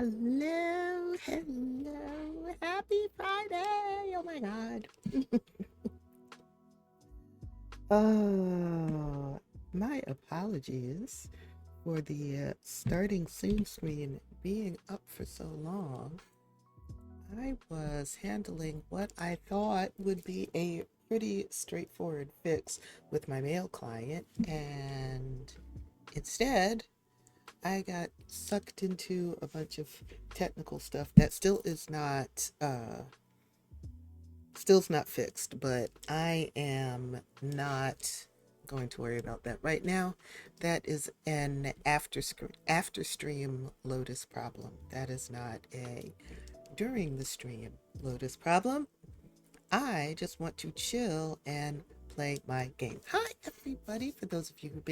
Hello, hello, happy Friday. Oh my God. My apologies for the starting soon screen being up for so long. I was handling what I thought would be a pretty straightforward fix with my male client, and instead, I got sucked into a bunch of technical stuff that still's not fixed, but I am not going to worry about that right now. That is an after stream Lotus problem. That is not a during the stream Lotus problem. I just want to chill and play my game. Hi, everybody. For those of you who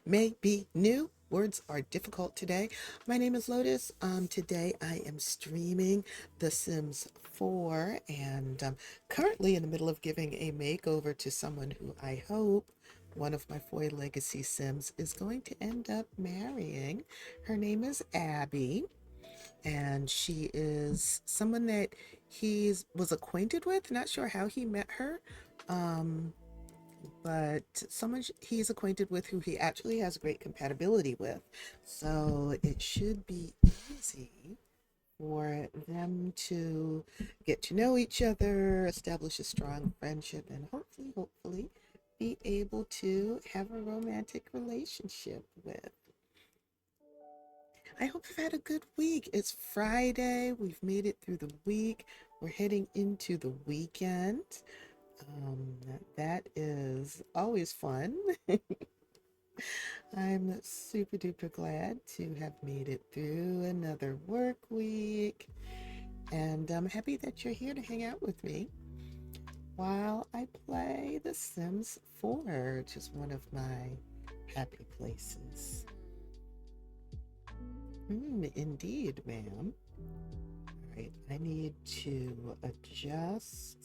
may be new, words are difficult today. My name is Lotus. Today I am streaming The Sims 4 and currently in the middle of giving a makeover to someone who I hope one of my Foy Legacy Sims is going to end up marrying. Her name is Abby, and she is someone that he was acquainted with. Not sure how he met her, um, but someone he's acquainted with who he actually has great compatibility with. So it should be easy for them to get to know each other, establish a strong friendship, and hopefully be able to have a romantic relationship with. I hope you've had a good week. It's Friday. We've made it through the week. We're heading into the weekend. Um, that is always fun. I'm super duper glad to have made it through another work week. And I'm happy that you're here to hang out with me while I play The Sims 4, which is one of my happy places. Indeed, ma'am. All right, I need to adjust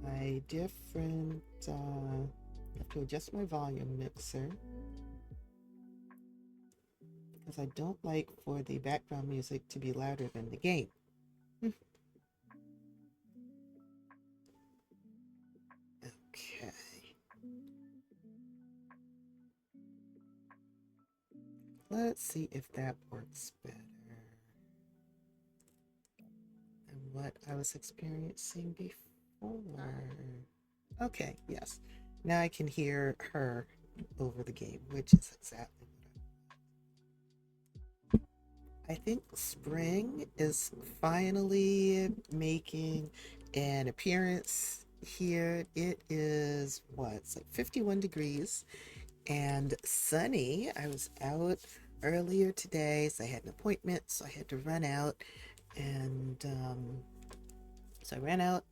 my different, I have to adjust my volume mixer because I don't like for the background music to be louder than the game. Okay. Let's see if that works better than what I was experiencing before. Okay, yes. Now I can hear her over the game, which is exactly what I think spring is finally making an appearance here. It is what? It's like 51 degrees and sunny. I was out earlier today, so I had an appointment, so I had to run out. And so I ran out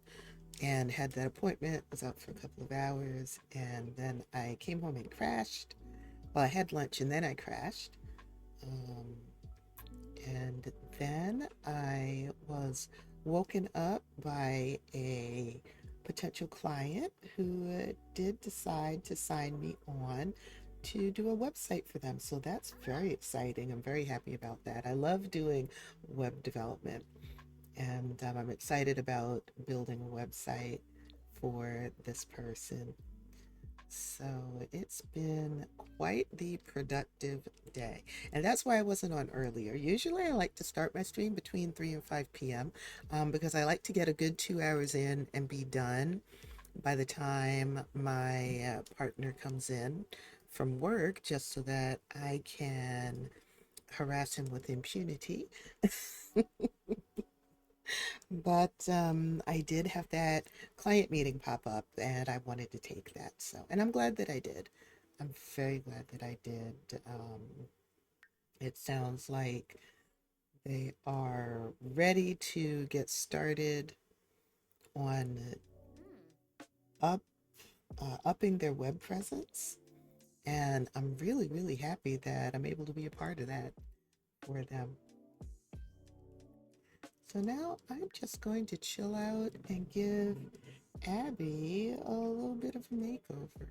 and had that appointment, was out for a couple of hours, and then I came home and crashed. Well, I had lunch and then I crashed. Um, and then I was woken up by a potential client who did decide to sign me on to do a website for them. So that's very exciting. I'm very happy about that. I love doing web development, and I'm excited about building a website for this person. So it's been quite the productive day. And that's why I wasn't on earlier. Usually I like to start my stream between 3 and 5 p.m. Because I like to get a good 2 hours in and be done by the time my partner comes in from work, just so that I can harass him with impunity. But I did have that client meeting pop up and I wanted to take that. So, and I'm glad that I did. I'm very glad that I did. It sounds like they are ready to get started on up upping their web presence. And I'm really happy that I'm able to be a part of that for them. So now I'm just going to chill out and give Abby a little bit of a makeover.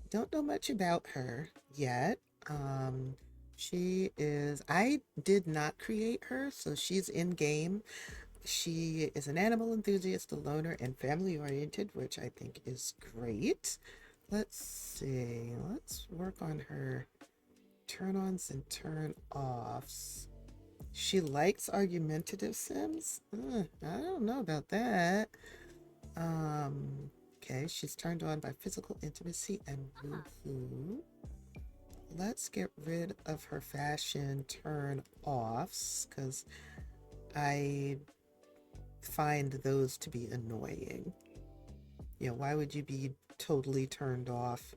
Don't know much about her yet. She is, I did not create her, so she's in game. She is an animal enthusiast, a loner, and family oriented, which I think is great. Let's see. Let's work on her turn ons and turn offs. She likes argumentative Sims. I don't know about that. Okay, she's turned on by physical intimacy and woohoo. Let's get rid of her fashion turn offs because I find those to be annoying. You know, why would you be totally turned off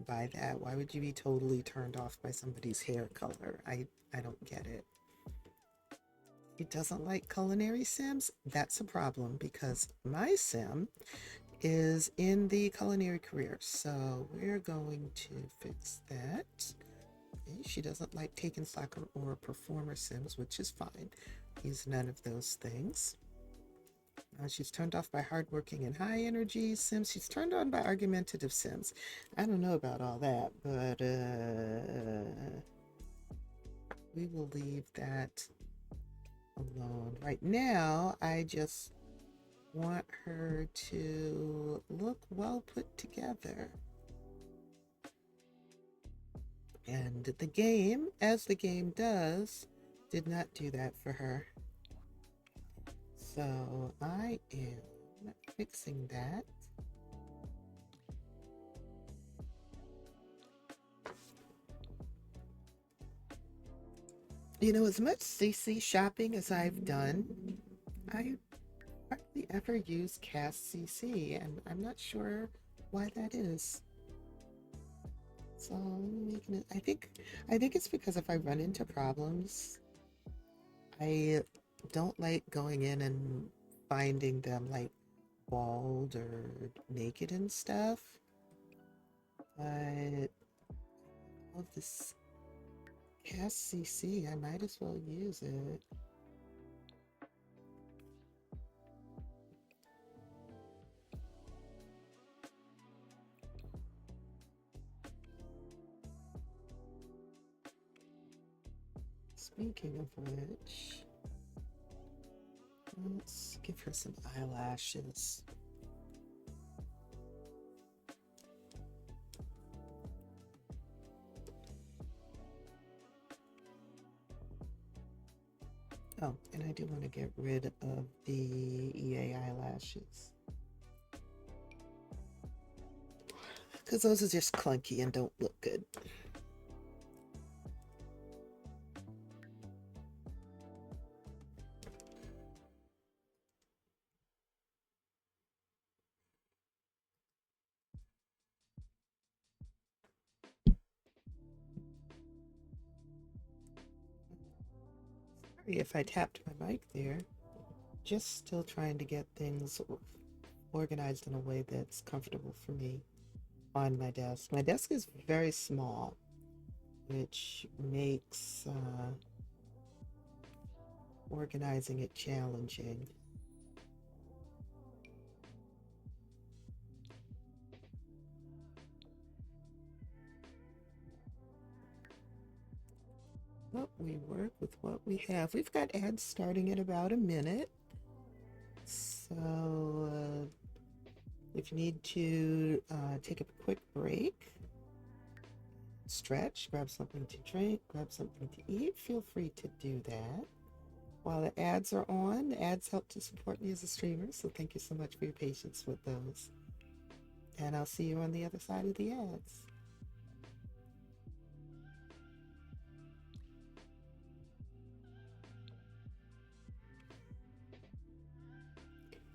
by that? Why would you be totally turned off by somebody's hair color? I don't get it. He doesn't like culinary sims. That's a problem because my sim is in the culinary career. So we're going to fix that. Okay, she doesn't like taken slacker or performer sims, which is fine. He's none of those things. She's turned off by hardworking and high energy sims. She's turned on by argumentative sims. I don't know about all that, but we will leave that alone. Right now, I just want her to look well put together. And the game, as the game does, did not do that for her. So I am fixing that. You know, as much CC shopping as I've done, I hardly ever use Cast CC, and I'm not sure why that is. So I'm making it. I think it's because if I run into problems, I don't like going in and finding them like bald or naked and stuff. But all this Cast CC, I might as well use it. Speaking of which, let's give her some eyelashes. Oh, and I do want to get rid of the EA eyelashes because those are just clunky and don't look good. Sorry if I tapped my mic there. Just still trying to get things organized in a way that's comfortable for me on my desk. My desk is very small, which makes organizing it challenging. But we work with what we have. We've got ads starting in about a minute. So if you need to take a quick break, stretch, grab something to drink, grab something to eat, feel free to do that. While the ads are on, the ads help to support me as a streamer, so thank you so much for your patience with those. And I'll see you on the other side of the ads.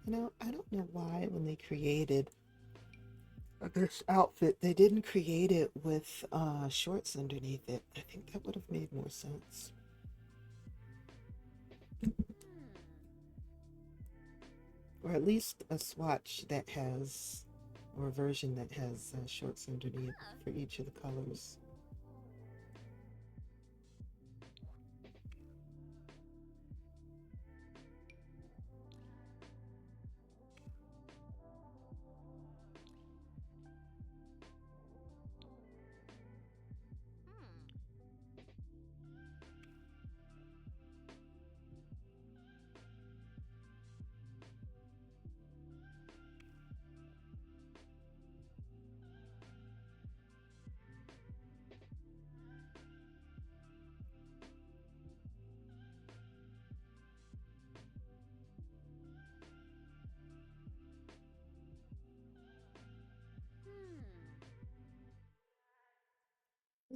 You know, I don't know why when they created this outfit, they didn't create it with shorts underneath it. I think that would have made more sense. Or at least a swatch that has, or a version that has shorts underneath for each of the colors.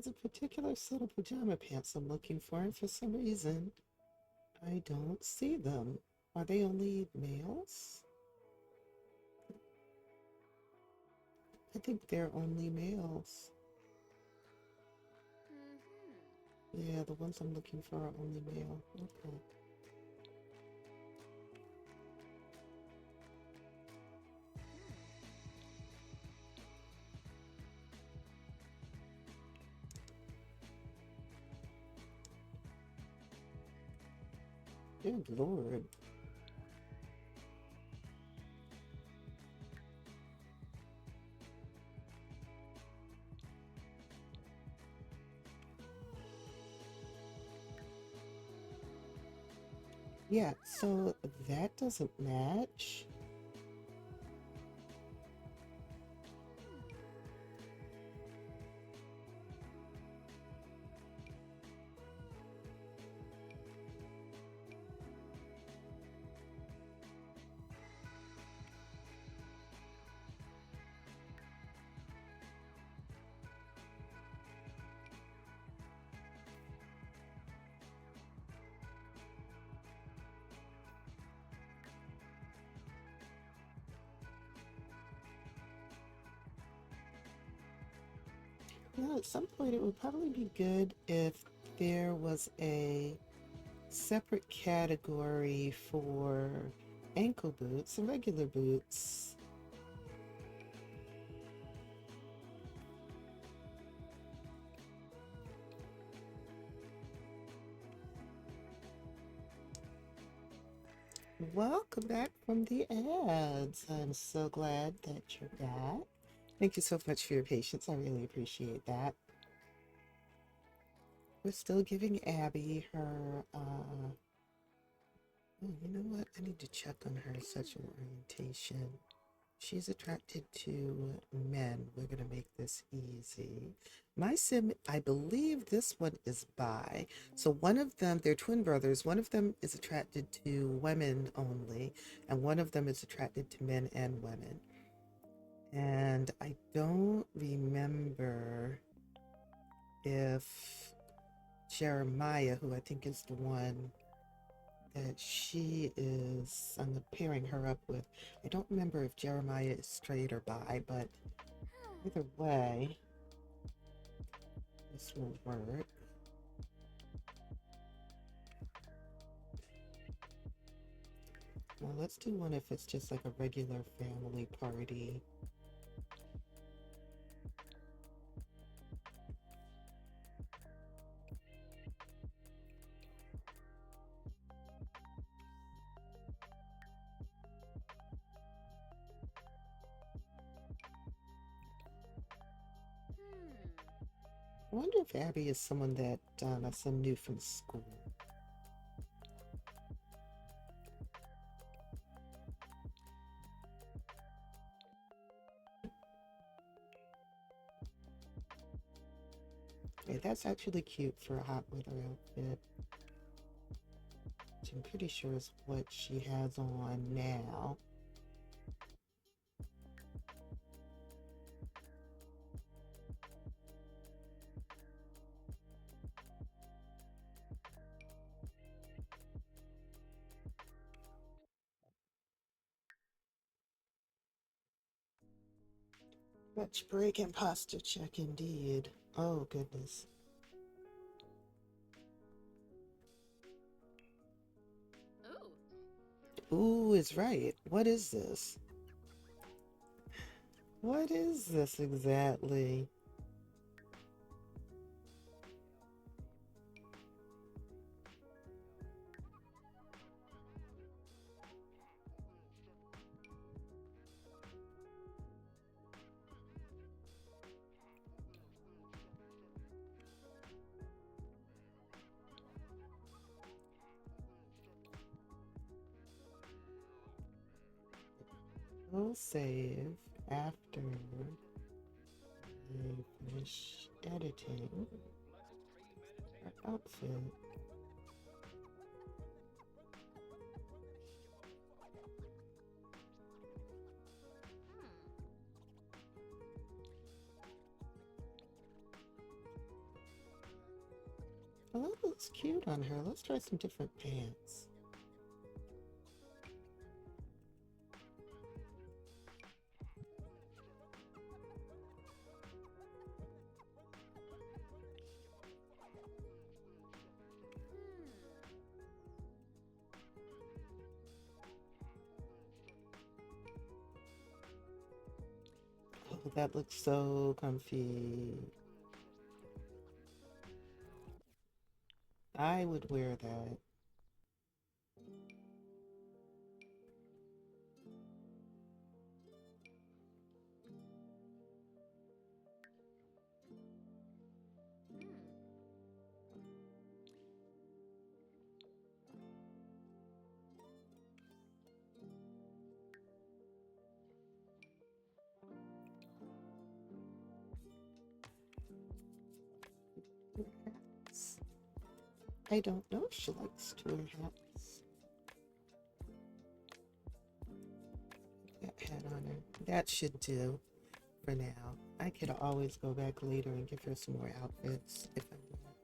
There's a particular set of pajama pants I'm looking for, and for some reason, I don't see them. Are they only males? I think they're only males. Yeah, the ones I'm looking for are only male. Okay. Good Lord. Yeah, so that doesn't match. Yeah, at some point it would probably be good if there was a separate category for ankle boots and regular boots. Welcome back from the ads. I'm so glad that you're back. Thank you so much for your patience. I really appreciate that. We're still giving Abby her, oh, you know what? I need to check on her sexual orientation. She's attracted to men. We're going to make this easy. My sim, I believe this one is bi. So one of them, they're twin brothers. One of them is attracted to women only, and one of them is attracted to men and women. And I don't remember if Jeremiah, who I think is the one that I'm pairing her up with. I don't remember if Jeremiah is straight or bi, but either way, this will work. Well, let's do one if it's just like a regular family party. I wonder if Abby is someone that my son knew from school. Okay, that's actually cute for a hot weather outfit. Which I'm pretty sure is what she has on now. Much break and posture check indeed. Oh goodness. Ooh is right. What is this? What is this exactly? We'll save after I finish editing our outfit. Well, that looks cute on her. Let's try some different pants. Oh, that looks so comfy. I would wear that. Hats. I don't know if she likes to wear hats. That hat on her. That should do for now. I could always go back later and give her some more outfits if I want.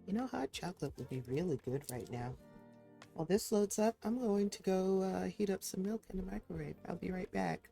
You know, hot chocolate would be really good right now. While this loads up, I'm going to go heat up some milk in the microwave. I'll be right back.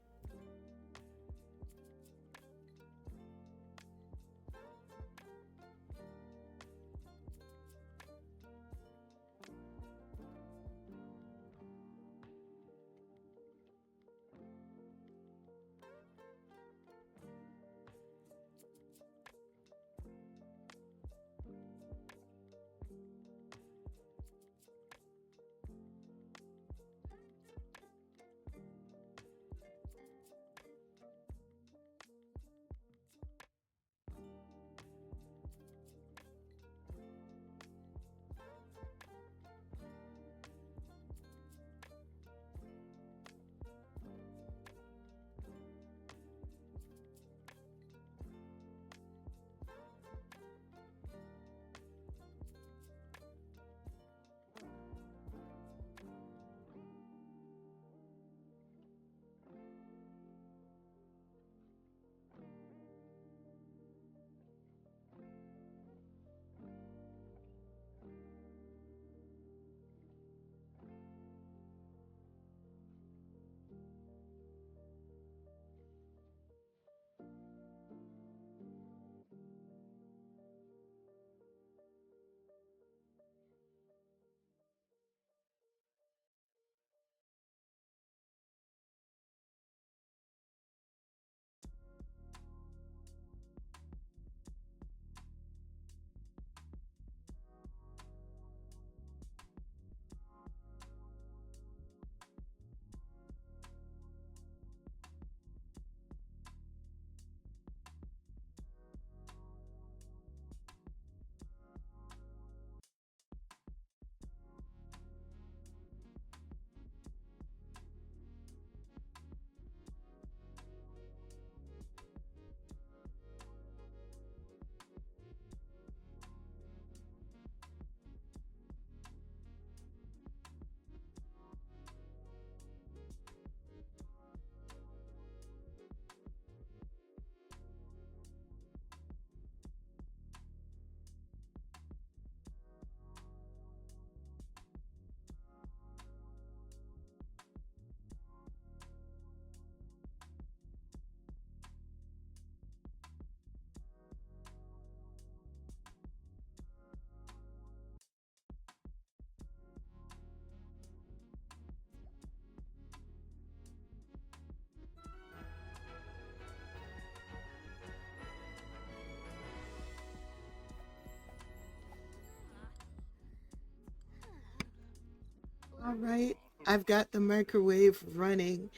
All right, I've got the microwave running.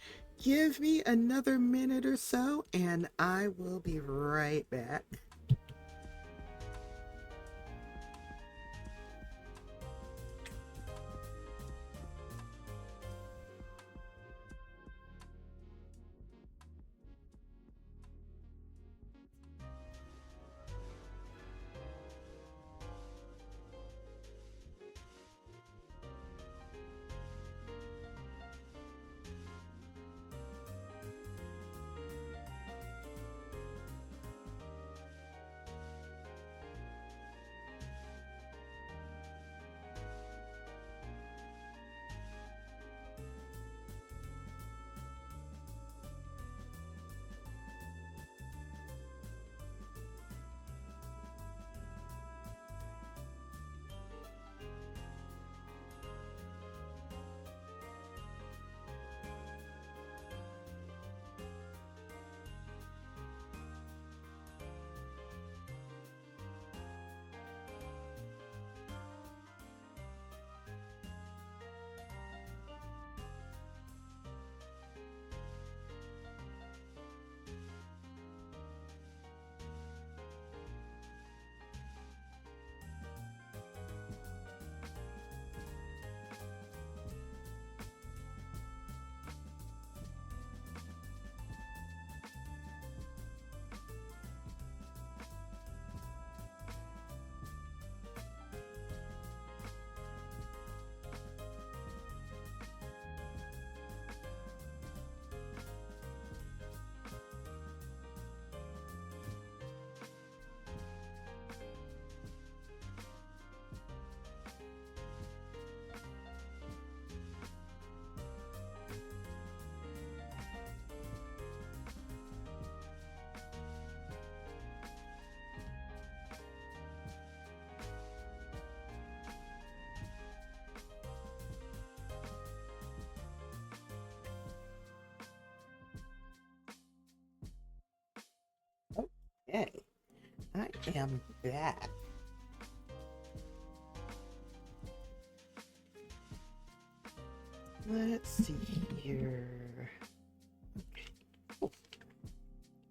Give me another minute or so, and I will be right back. Hey, I am back. Let's see here. Oh,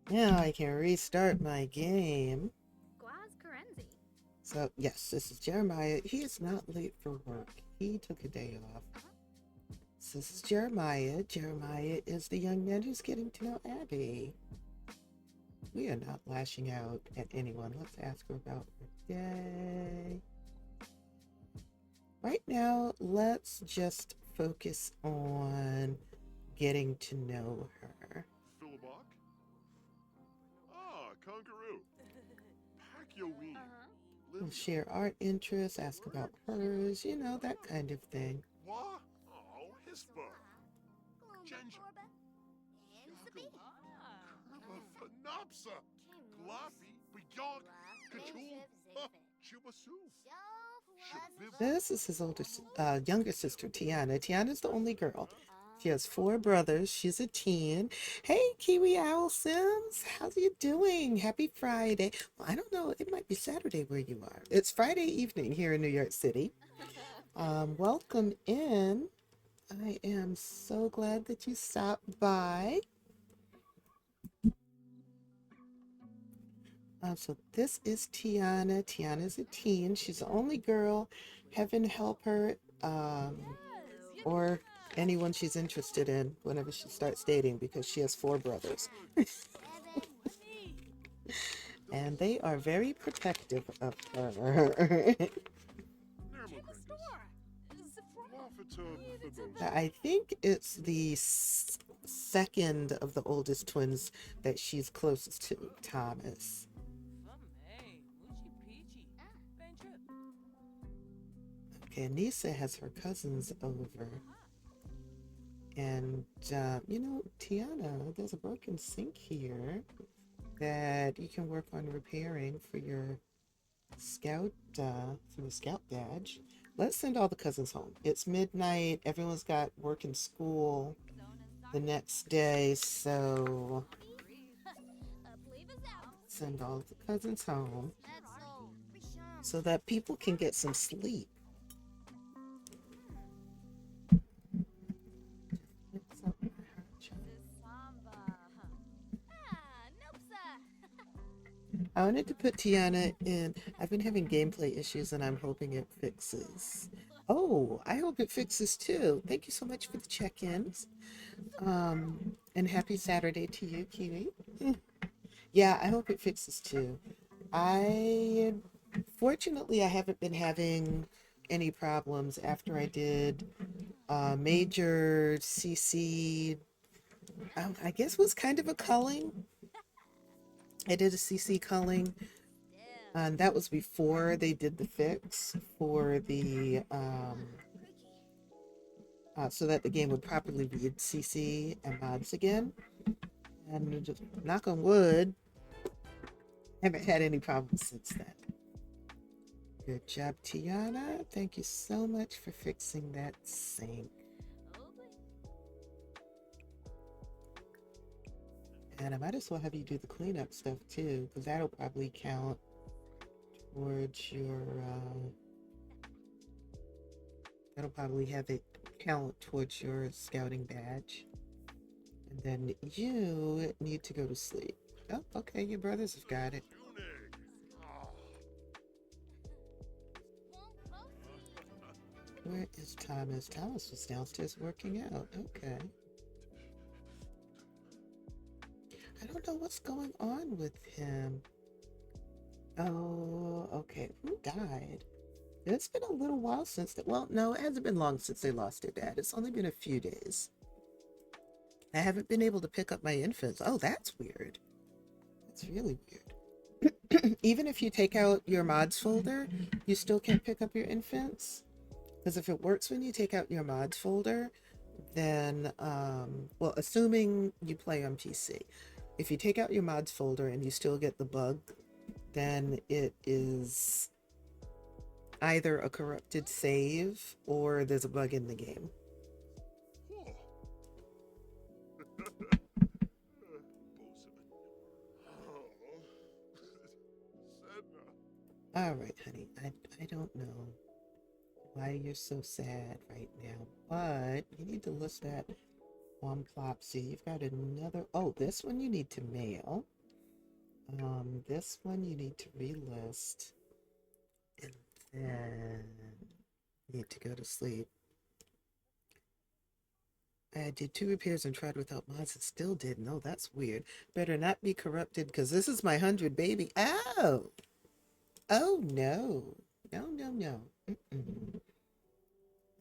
now I can restart my game. So, yes, this is Jeremiah. He is not late for work. He took a day off. So this is Jeremiah. Jeremiah is the young man who's getting to know Abby. We are not lashing out at anyone. Let's ask her about her day. Right now, let's just focus on getting to know her. Philibok? Ah, Congaroo. Pacyoween. We'll share art interests, ask about hers, you know, that kind of thing. Wah? Oh, Hispa. Ginger. Phenopsa. Glappy. Beyonk. Kachul. Chubasu. This is his younger sister, Tiana. Tiana's the only girl. She has 4 brothers. She's a teen. Hey, Kiwi Owl Sims. How's you doing? Happy Friday. Well, I don't know. It might be Saturday where you are. It's Friday evening here in New York City. Welcome in. I am so glad that you stopped by. So this is Tiana. Tiana's a teen. She's the only girl. Heaven help her, or anyone she's interested in whenever she starts dating, because she has 4 brothers. And they are very protective of her. I think it's the second of the oldest twins that she's closest to, Thomas. Okay, Anissa has her cousins over. And, you know, Tiana, there's a broken sink here that you can work on repairing for your scout, for the scout badge. Let's send all the cousins home. It's midnight. Everyone's got work and school the next day, so send all the cousins home so that people can get some sleep. I wanted to put Tiana in. I've been having gameplay issues and I'm hoping it fixes. Oh, I hope it fixes too. Thank you so much for the check-ins. And happy Saturday to you, Kiwi. Yeah, I hope it fixes too. Fortunately, I haven't been having any problems after I did major CC. I guess was kind of a culling. I did a CC culling, and that was before they did the fix for the so that the game would properly read CC and mods again. And just knock on wood, haven't had any problems since then. Good job, Tiana. Thank you so much for fixing that sink. And I might as well have you do the cleanup stuff too, because that'll probably count towards your, that'll probably have it count towards your scouting badge. And then you need to go to sleep. Oh, okay, your brothers have got it. Where is Thomas? Thomas was downstairs working out. Okay. I don't know what's going on with him. Oh, okay. Who died? It's been a little while since that. Well, no, it hasn't been long since they lost their dad. It's only been a few days. I haven't been able to pick up my infants. Oh, that's weird. That's really weird. Even if you take out your mods folder, you still can't pick up your infants. Because if it works when you take out your mods folder, then, well, assuming you play on PC, if you take out your mods folder and you still get the bug, then it is either a corrupted save or there's a bug in the game. All right, honey. I don't know why you're so sad right now, but you need to list that on Plopsy. You've got another. Oh, this one you need to mail. This one you need to relist, and then you need to go to sleep. I did 2 repairs and tried without mods and still did. No, that's weird. Better not be corrupted because this is my 100 baby. Oh, oh no, no, no, no. Mm-mm.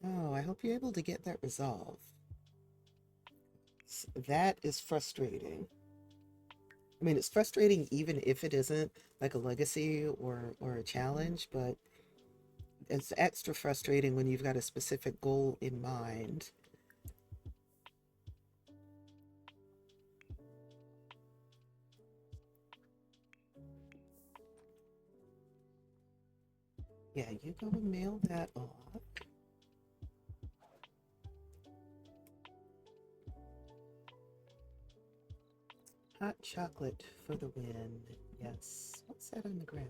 Oh, I hope you're able to get that resolved. That is frustrating. I mean, it's frustrating even if it isn't like a legacy or a challenge, but it's extra frustrating when you've got a specific goal in mind. Yeah, you go and mail that off. Hot chocolate for the win. Yes. What's that on the ground?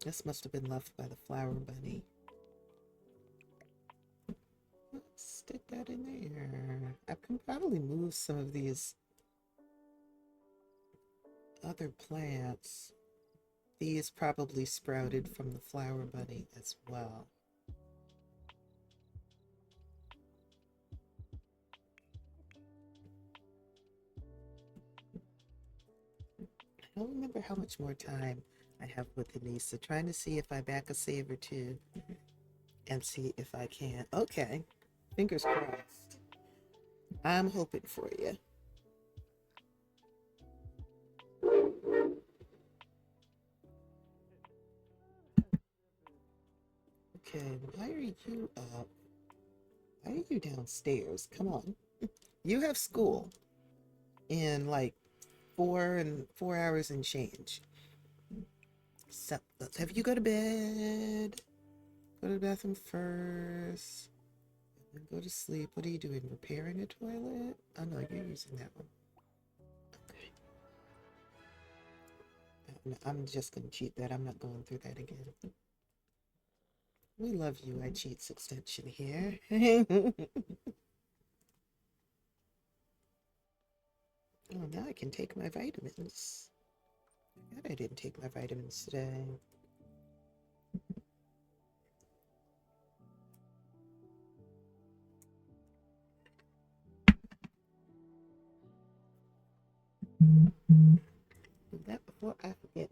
This must have been left by the flower bunny. Let's stick that in there. I can probably move some of these other plants. These probably sprouted from the flower bunny as well. I don't remember how much more time I have with Anissa. Trying to see if I back a save or two and see if I can. Okay. Fingers crossed. I'm hoping for you. Okay, why are you up? Why are you downstairs? Come on. You have school in like 4 hours and change. So let's have you go to bed. Go to the bathroom first. And go to sleep. What are you doing? Repairing a toilet? Oh no, you're using that one. Okay. I'm just gonna cheat that. I'm not going through that again. We love you. I cheats extension here. Oh, now I can take my vitamins. God, I didn't take my vitamins today. Do that before I forget.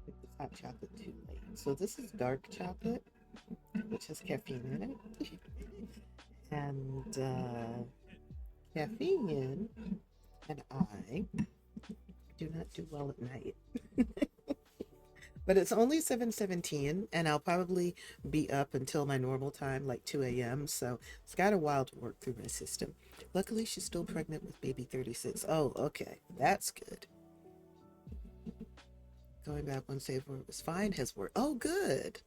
It's hot chocolate too late. So this is dark chocolate, which has caffeine in it. And caffeine and I do not do well at night. But it's only 7:17, and I'll probably be up until my normal time, like 2 a.m. So it's got a while to work through my system. Luckily, she's still pregnant with baby 36. Oh, okay. That's good. Going back one save where it was fine has worked. Oh, good.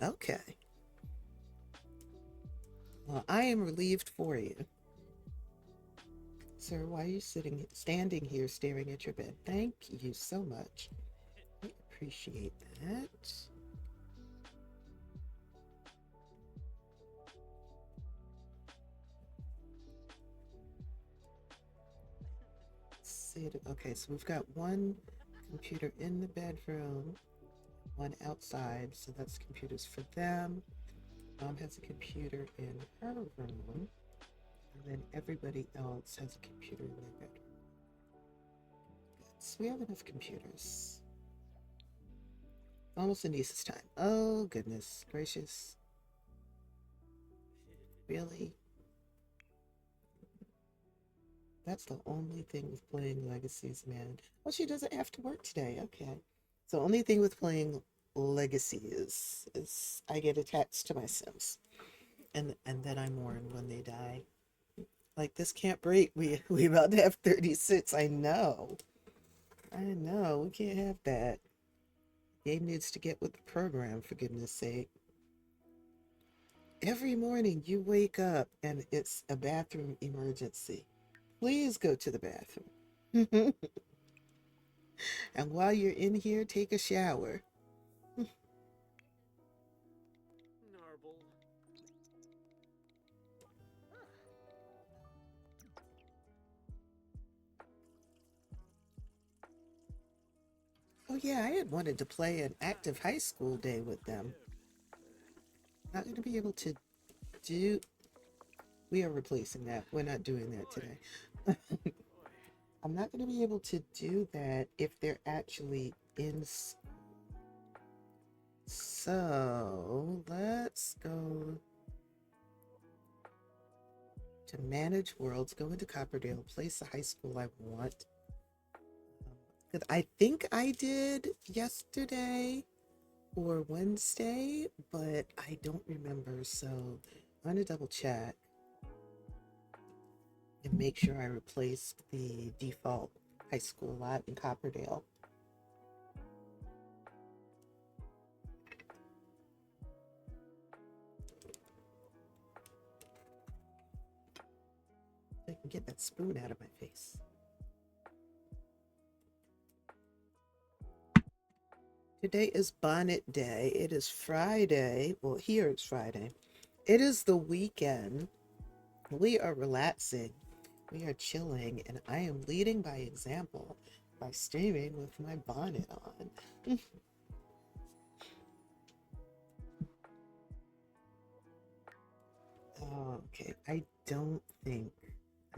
Okay. Well, I am relieved for you. Sir, why are you standing here staring at your bed? Thank you so much. I appreciate that. Okay, so we've got one computer in the bedroom, one outside, so that's computers for them. Mom has a computer in her room, and then everybody else has a computer in their bedroom. Good. So we have enough computers. Almost Anissa's time. Oh, goodness gracious. Really? That's the only thing with playing Legacies, man. Well, she doesn't have to work today. Okay. So only thing with playing legacy is I get attached to my Sims, and then I mourn when they die. Like this can't break. We about to have 36. I know. We can't have that. Game needs to get with the program, for goodness sake. Every morning you wake up and it's a bathroom emergency. Please go to the bathroom. And while you're in here, take a shower. Narble. Oh yeah, I had wanted to play an active high school day with them. Not going to be able to do. We are replacing that. We're not doing that today. I'm not going to be able to do that if they're actually in. So let's go to manage worlds, go into Copperdale, place the high school I want. Because I think I did yesterday or Wednesday, but I don't remember. So I'm going to double check and make sure I replaced the default high school lot in Copperdale. I can get that spoon out of my face. Today is Bonnet Day. It is Friday. Well, here it's Friday. It is the weekend. We are relaxing. We are chilling. And I am leading by example by streaming with my bonnet on. Oh, okay. I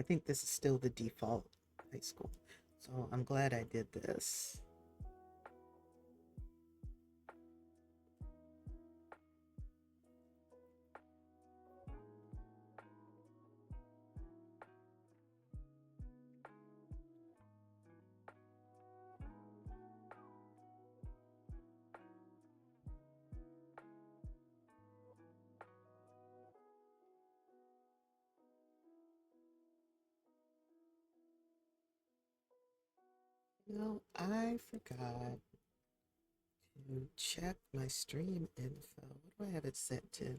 think this is still the default high school. So I'm glad I did this. No, I forgot to check my stream info. What do I have it set to?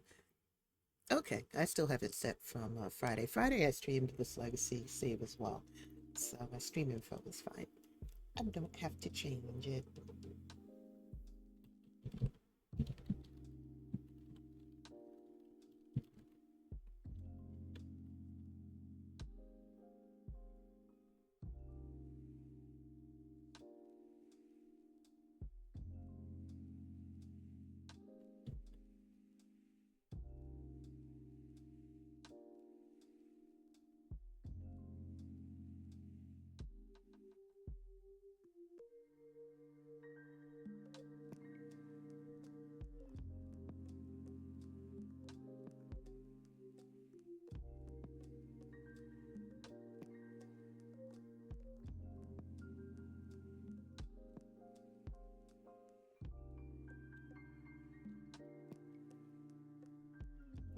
Okay, I still have it set from Friday. Friday I streamed this legacy save as well. So my stream info is fine. I don't have to change it.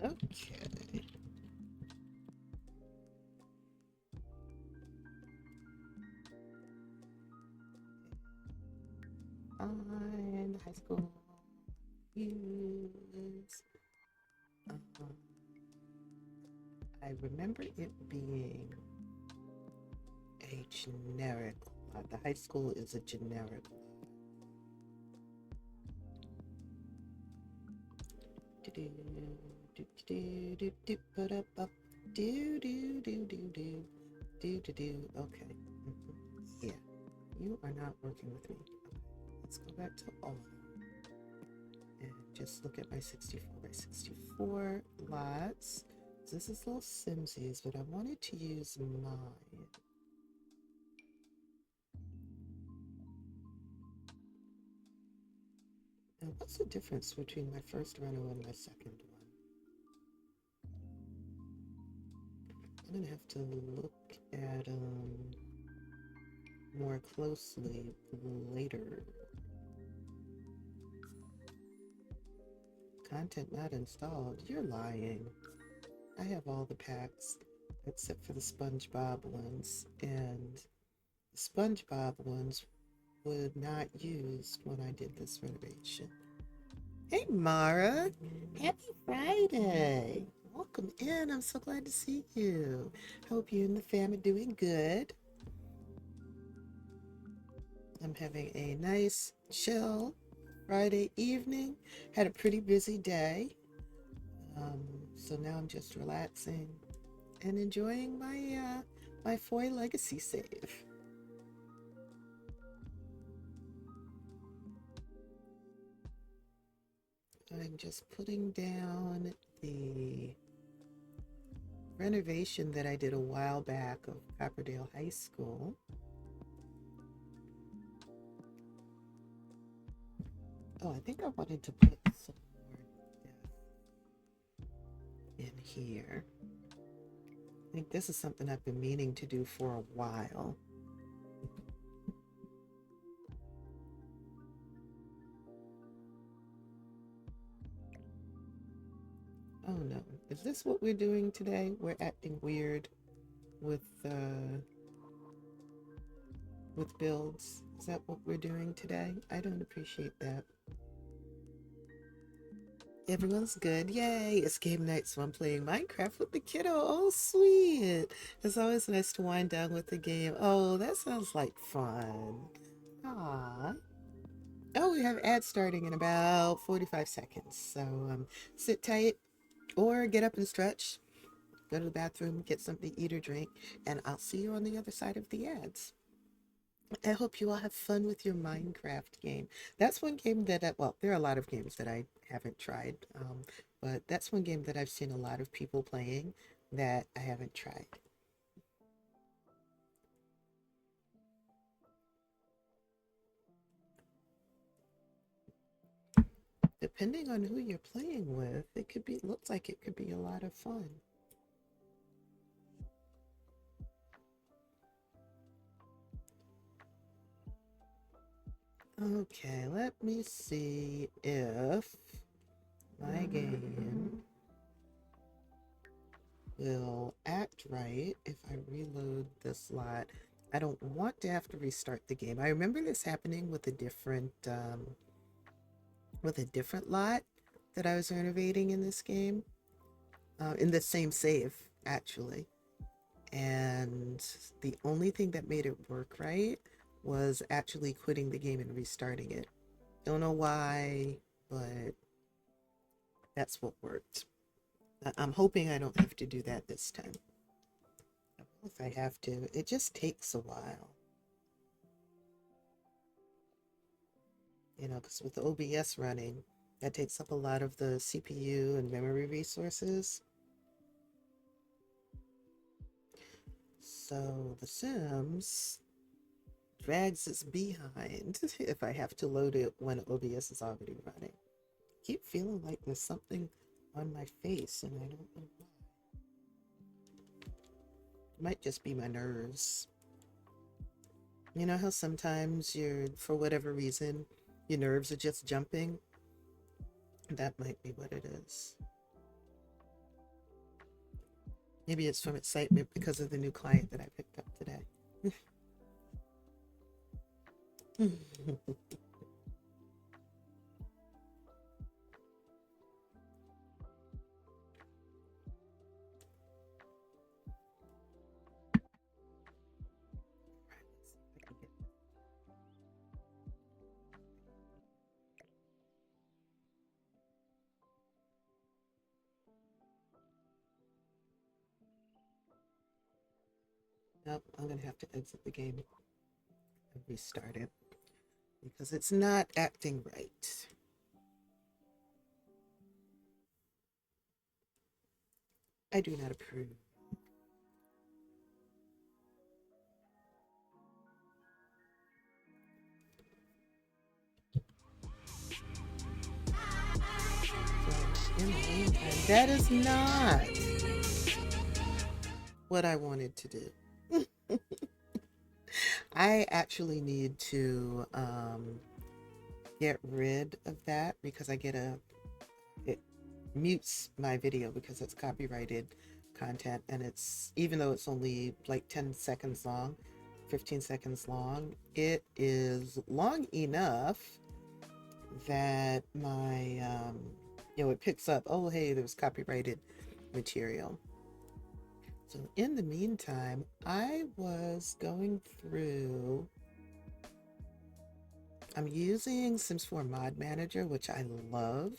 Okay. Fine. High school. Use. I remember it being a generic lot. The high school is a generic lot. Okay. Yeah. You are not working with me. Okay. Let's go back to all and just look at my 64 by 64 lots. This is little Simsies, but I wanted to use mine. Now, what's the difference between my first reno and my second one? I'm gonna have to look at more closely later. content not installed. You're lying. I have all the packs except for the SpongeBob ones, and the SpongeBob ones were not used when I did this renovation. Hey Mara, happy Friday. Welcome in. I'm so glad to see you. Hope you and the fam are doing good. I'm having a nice, chill Friday evening. Had a pretty busy day. So now I'm just relaxing and enjoying my Foy Legacy save. I'm just putting down the renovation that I did a while back of Copperdale High School. Oh, I think I wanted to put some more in here. I think this is something I've been meaning to do for a while. Oh no, is this what we're doing today? We're acting weird with builds. Is that what we're doing today? I don't appreciate that. Everyone's good. Yay! It's game night, so I'm playing Minecraft with the kiddo. Oh, sweet. It's always nice to wind down with the game. Oh, that sounds like fun. Aw. Oh, we have ads starting in about 45 seconds. So sit tight or get up and stretch. Go to the bathroom, get something to eat or drink, and I'll see you on the other side of the ads. I hope you all have fun with your Minecraft game. That's one game that, well, there are a lot of games that I haven't tried, but that's one game that I've seen a lot of people playing that I haven't tried. Depending on who you're playing with, looks like it could be a lot of fun. Okay, let me see if my game will act right if I reload this lot. I don't want to have to restart the game. I remember this happening with a different lot that I was renovating in this game, in the same save actually. And the only thing that made it work right was actually quitting the game and restarting it. Don't know why, but that's what worked. I'm hoping I don't have to do that this time. If I have to, it just takes a while. You know, because with the OBS running, that takes up a lot of the CPU and memory resources. So The Sims drags its behind if I have to load it when OBS is already running. I keep feeling like there's something on my face and I don't know why. It might just be my nerves. You know how sometimes for whatever reason, your nerves are just jumping? That might be what it is. Maybe it's from excitement because of the new client that I picked up today. Nope, I'm gonna have to exit the game and restart it because it's not acting right. I do not approve. So, in the meantime, that is not what I wanted to do. I actually need to get rid of that because I get mutes my video because it's copyrighted content, and it's, even though it's only like 10 seconds long, 15 seconds long, it is long enough that my it picks up, oh hey, there's copyrighted material. So in the meantime, I was going through, I'm using Sims 4 Mod Manager, which I love.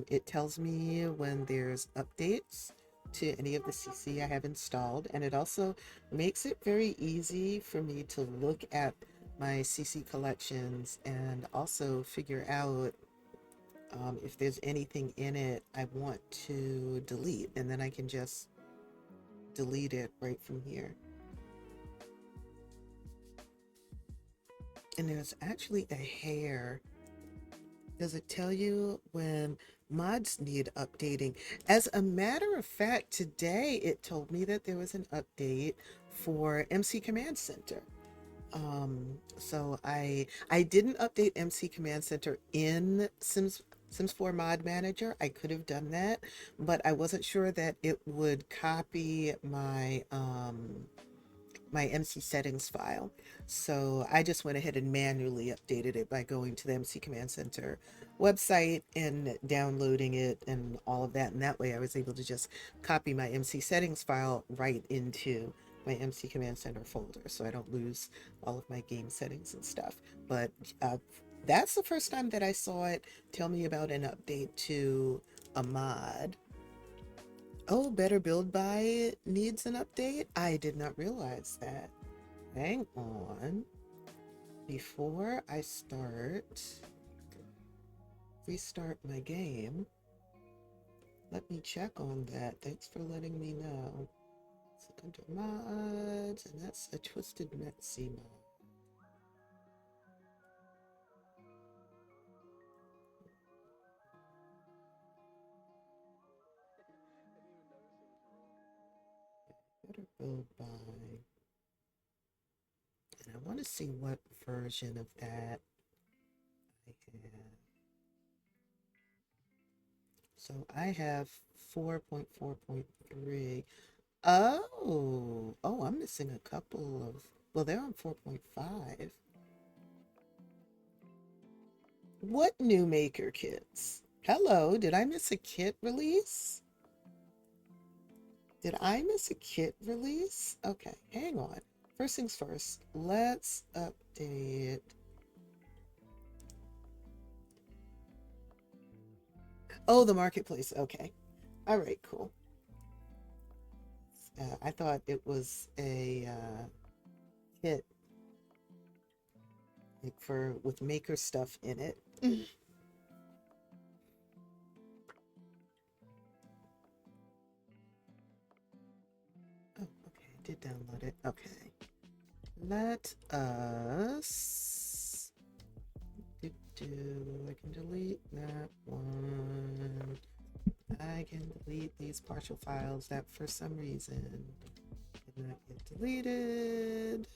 It tells me when there's updates to any of the CC I have installed, and it also makes it very easy for me to look at my CC collections and also figure out if there's anything in it I want to delete, and then I can just delete it right from here. And there's actually a hair. Does it tell you when mods need updating? As a matter of fact, today it told me that there was an update for MC Command Center. So I didn't update MC Command Center in Sims 4 Mod Manager. I could have done that, but I wasn't sure that it would copy my my MC settings file. So I just went ahead and manually updated it by going to the MC Command Center website and downloading it and all of that. And that way I was able to just copy my MC settings file right into my MC Command Center folder, so I don't lose all of my game settings and stuff. But that's the first time that I saw it tell me about an update to a mod. Oh, Better Build By needs an update? I did not realize that. Hang on. Before I restart my game, let me check on that. Thanks for letting me know. Let's look under mods, and that's a Twisted Metzy mod. Better Build By. And I want to see what version of that I have. So I have 4.4.3. Oh, I'm missing a couple of, well, they're on 4.5. What new maker kits? Hello, did I miss a kit release? Did I miss a kit release? Okay, hang on. First things first, let's update. Oh, the marketplace. Okay. All right, cool. I thought it was a kit like with maker stuff in it. Oh, okay, I did download it. Okay. Let us I can delete that one. I can delete these partial files that for some reason did not get deleted.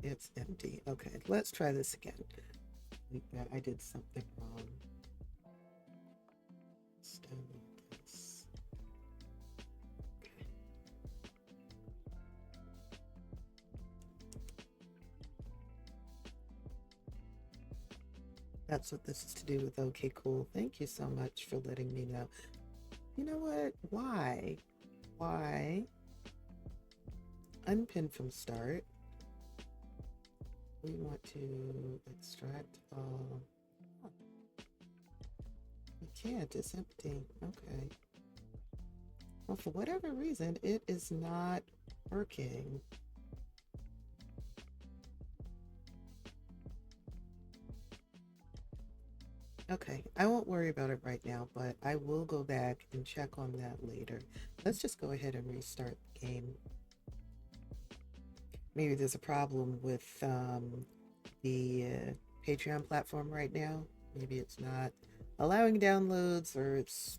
It's empty. Okay, let's try this again. I did something wrong. Let's download this. Okay. That's what this is to do with. Okay, cool. Thank you so much for letting me know. You know what? Why? Unpin from start. We want to extract all. Oh. We can't. It's empty. Okay. Well, for whatever reason, it is not working. Okay, I won't worry about it right now, but I will go back and check on that later. Let's just go ahead and restart the game. Maybe there's a problem with the Patreon platform right now. Maybe it's not allowing downloads, or it's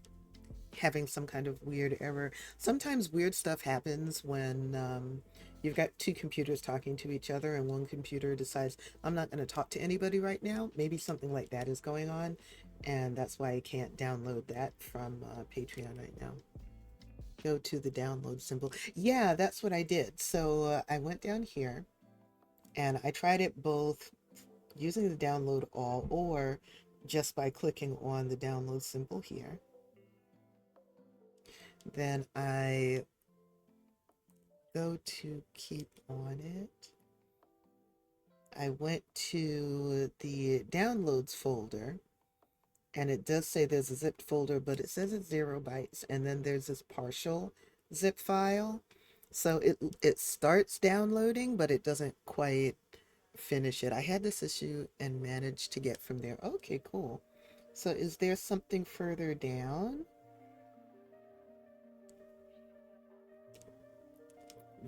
having some kind of weird error. Sometimes weird stuff happens when you've got two computers talking to each other, and one computer decides, I'm not going to talk to anybody right now. Maybe something like that is going on, and that's why I can't download that from Patreon right now. Go to the download symbol. Yeah, that's what I did. So I went down here, and I tried it both using the download all or just by clicking on the download symbol here. Then I go to keep on it. I went to the downloads folder, and it does say there's a zipped folder, but it says it's 0 bytes, and then there's this partial zip file. So it starts downloading, but it doesn't quite finish it. I had this issue and managed to get from there. Okay, cool. So is there something further down?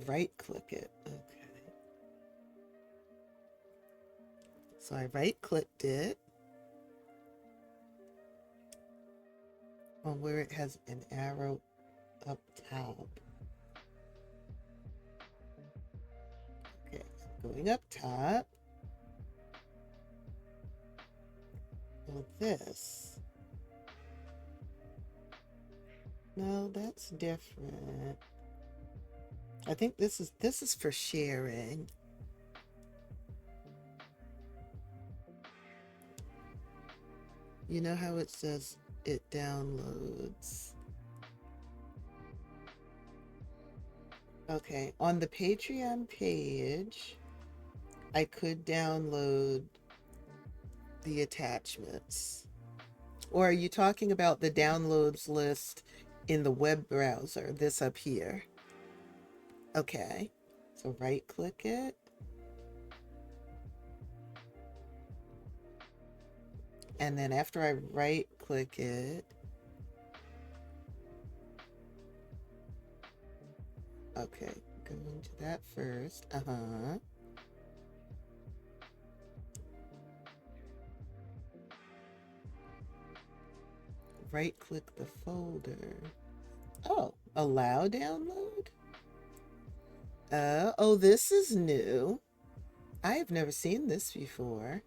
Right click it. Okay. So I right clicked it on where it has an arrow up top. Okay, so going up top. Well, this. No, that's different. I think this is for sharing. You know how it says it downloads? Okay, on the Patreon page, I could download the attachments. Or are you talking about the downloads list in the web browser, this up here? Okay, so right click it. And then after I right click it, okay, go into that first. Right click the folder. Oh, allow download? Oh, this is new. I've never seen this before.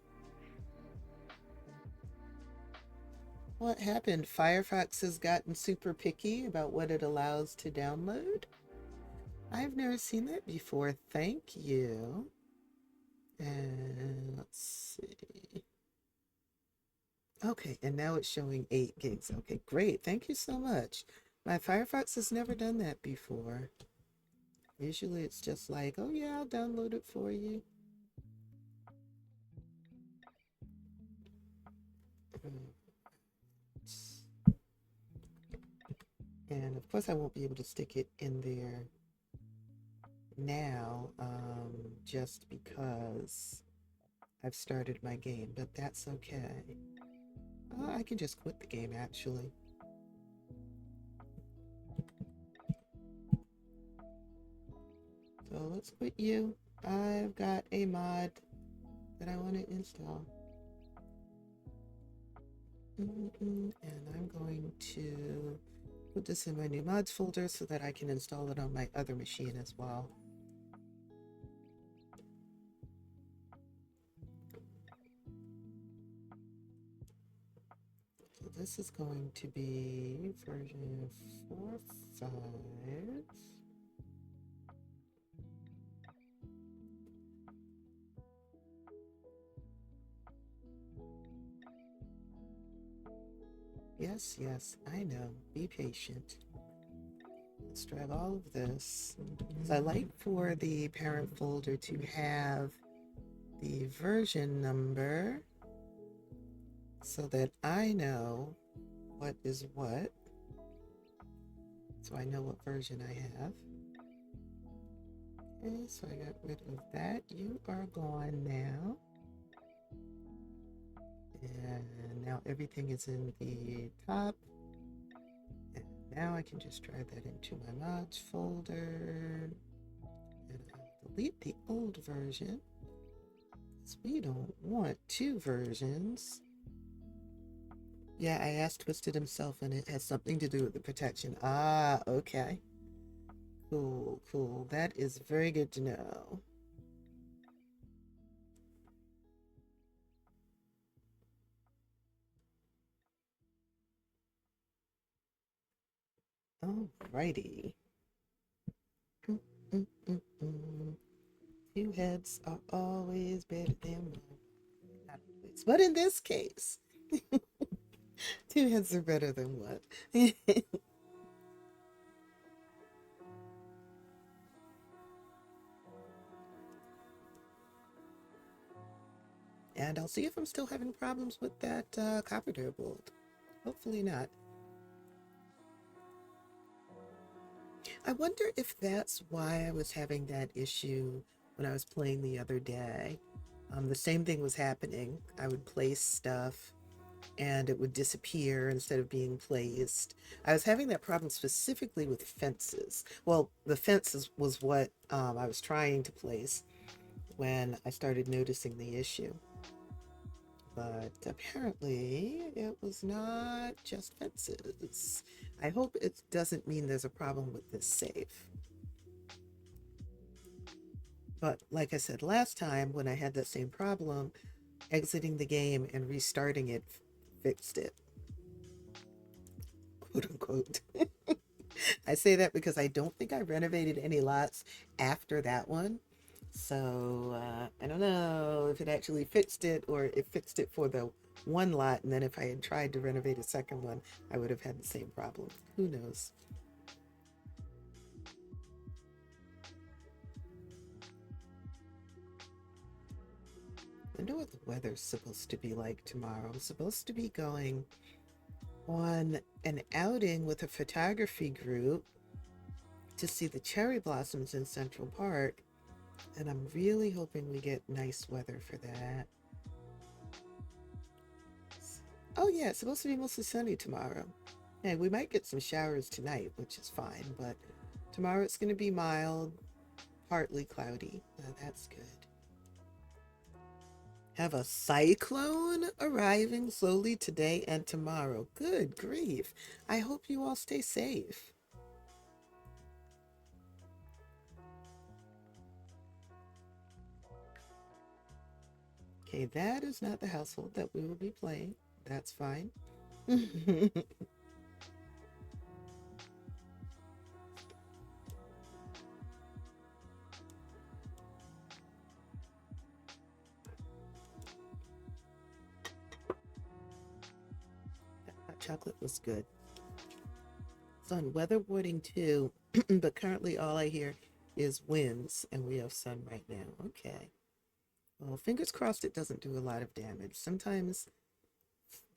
What happened? Firefox has gotten super picky about what it allows to download? I've never seen that before. Thank you. And let's see. Okay, and now it's showing 8 gigs. Okay, great. Thank you so much. My Firefox has never done that before. Usually it's just like, oh yeah, I'll download it for you. And of course I won't be able to stick it in there now, just because I've started my game, but that's okay. I can just quit the game, actually. So let's quit you. I've got a mod that I want to install. And I'm going to put this in my new mods folder so that I can install it on my other machine as well. So this is going to be version 4.5. Yes, yes, I know. Be patient. Let's drag all of this. So I like for the parent folder to have the version number so that I know what is what. So I know what version I have. Okay, so I got rid of that. You are gone now. And now everything is in the top. And now I can just drag that into my mods folder. And I'll delete the old version, because we don't want 2 versions. Yeah, I asked Twisted himself, and it has something to do with the protection. Ah, okay. Cool, cool. That is very good to know. Alrighty. Mm, mm, mm, mm. Two heads are always better than one. Not always, but in this case, two heads are better than one. And I'll see if I'm still having problems with that copper bolt. Hopefully not. I wonder if that's why I was having that issue when I was playing the other day. The same thing was happening. I would place stuff and it would disappear instead of being placed. I was having that problem specifically with fences. Well, the fences was what I was trying to place when I started noticing the issue. But apparently it was not just fences. I hope it doesn't mean there's a problem with this save. But like I said last time, when I had that same problem, exiting the game and restarting it fixed it, quote unquote. I say that because I don't think I renovated any lots after that one. So I don't know if it actually fixed it or it fixed it for the one lot. And then if I had tried to renovate a second one, I would have had the same problem. Who knows? I wonder what the weather's supposed to be like tomorrow. I'm supposed to be going on an outing with a photography group to see the cherry blossoms in Central Park. And I'm really hoping we get nice weather for that. Oh, yeah, it's supposed to be mostly sunny tomorrow. And we might get some showers tonight, which is fine, but tomorrow it's going to be mild, partly cloudy. That's good. Have a cyclone arriving slowly today and tomorrow. Good grief. I hope you all stay safe. Okay, that is not the household that we will be playing. That's fine. That hot chocolate was good. It's on weather warning too, but currently all I hear is winds, and we have sun right now. Okay. Well, fingers crossed it doesn't do a lot of damage. Sometimes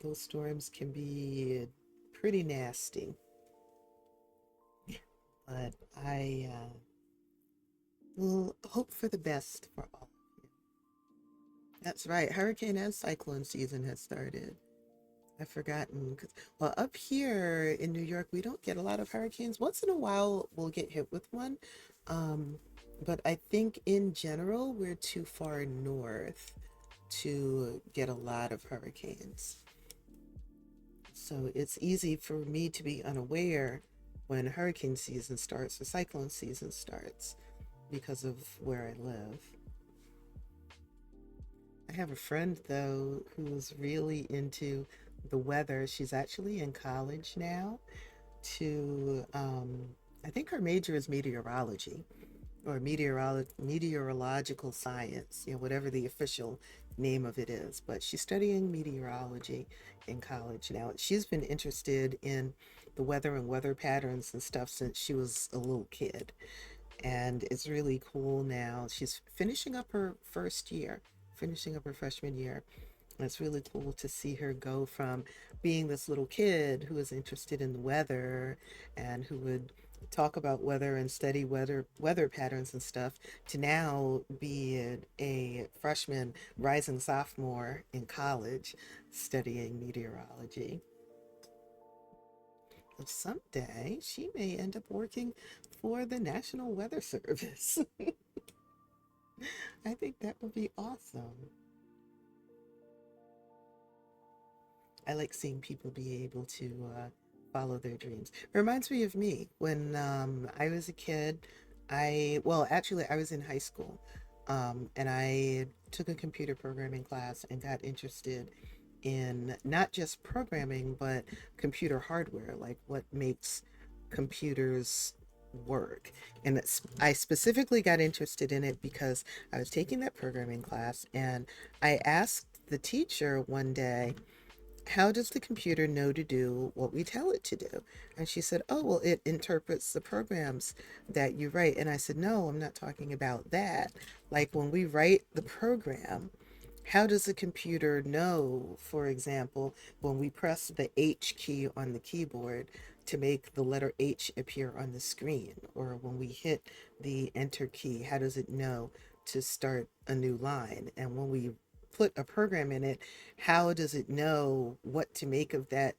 those storms can be pretty nasty, but I will hope for the best for all of you. That's right, hurricane and cyclone season has started. I've forgotten because, well, up here in New York, we don't get a lot of hurricanes. Once in a while, we'll get hit with one. Um, but I think in general, we're too far north to get a lot of hurricanes. So it's easy for me to be unaware when hurricane season starts or cyclone season starts because of where I live. I have a friend though who's really into the weather. She's actually in college now to I think her major is meteorology or meteorological science, whatever the official name of it is. But she's studying meteorology in college now. She's been interested in the weather and weather patterns and stuff since she was a little kid. And it's really cool now. She's finishing up her first year, finishing up her freshman year. And it's really cool to see her go from being this little kid who was interested in the weather and who would talk about weather and study weather patterns and stuff to now be a freshman rising sophomore in college studying meteorology. So someday she may end up working for the National Weather Service. I think that would be awesome. I like seeing people be able to follow their dreams. It reminds me of me when I was a kid. Well, actually, I was in high school, and I took a computer programming class and got interested in not just programming, but computer hardware, like what makes computers work. And I specifically got interested in it because I was taking that programming class and I asked the teacher one day, how does the computer know to do what we tell it to do? And she said, oh, well, it interprets the programs that you write. And I said, no, I'm not talking about that. Like when we write the program, how does the computer know, for example, when we press the H key on the keyboard to make the letter H appear on the screen? Or when we hit the enter key, how does it know to start a new line? And when we put a program in it, how does it know what to make of that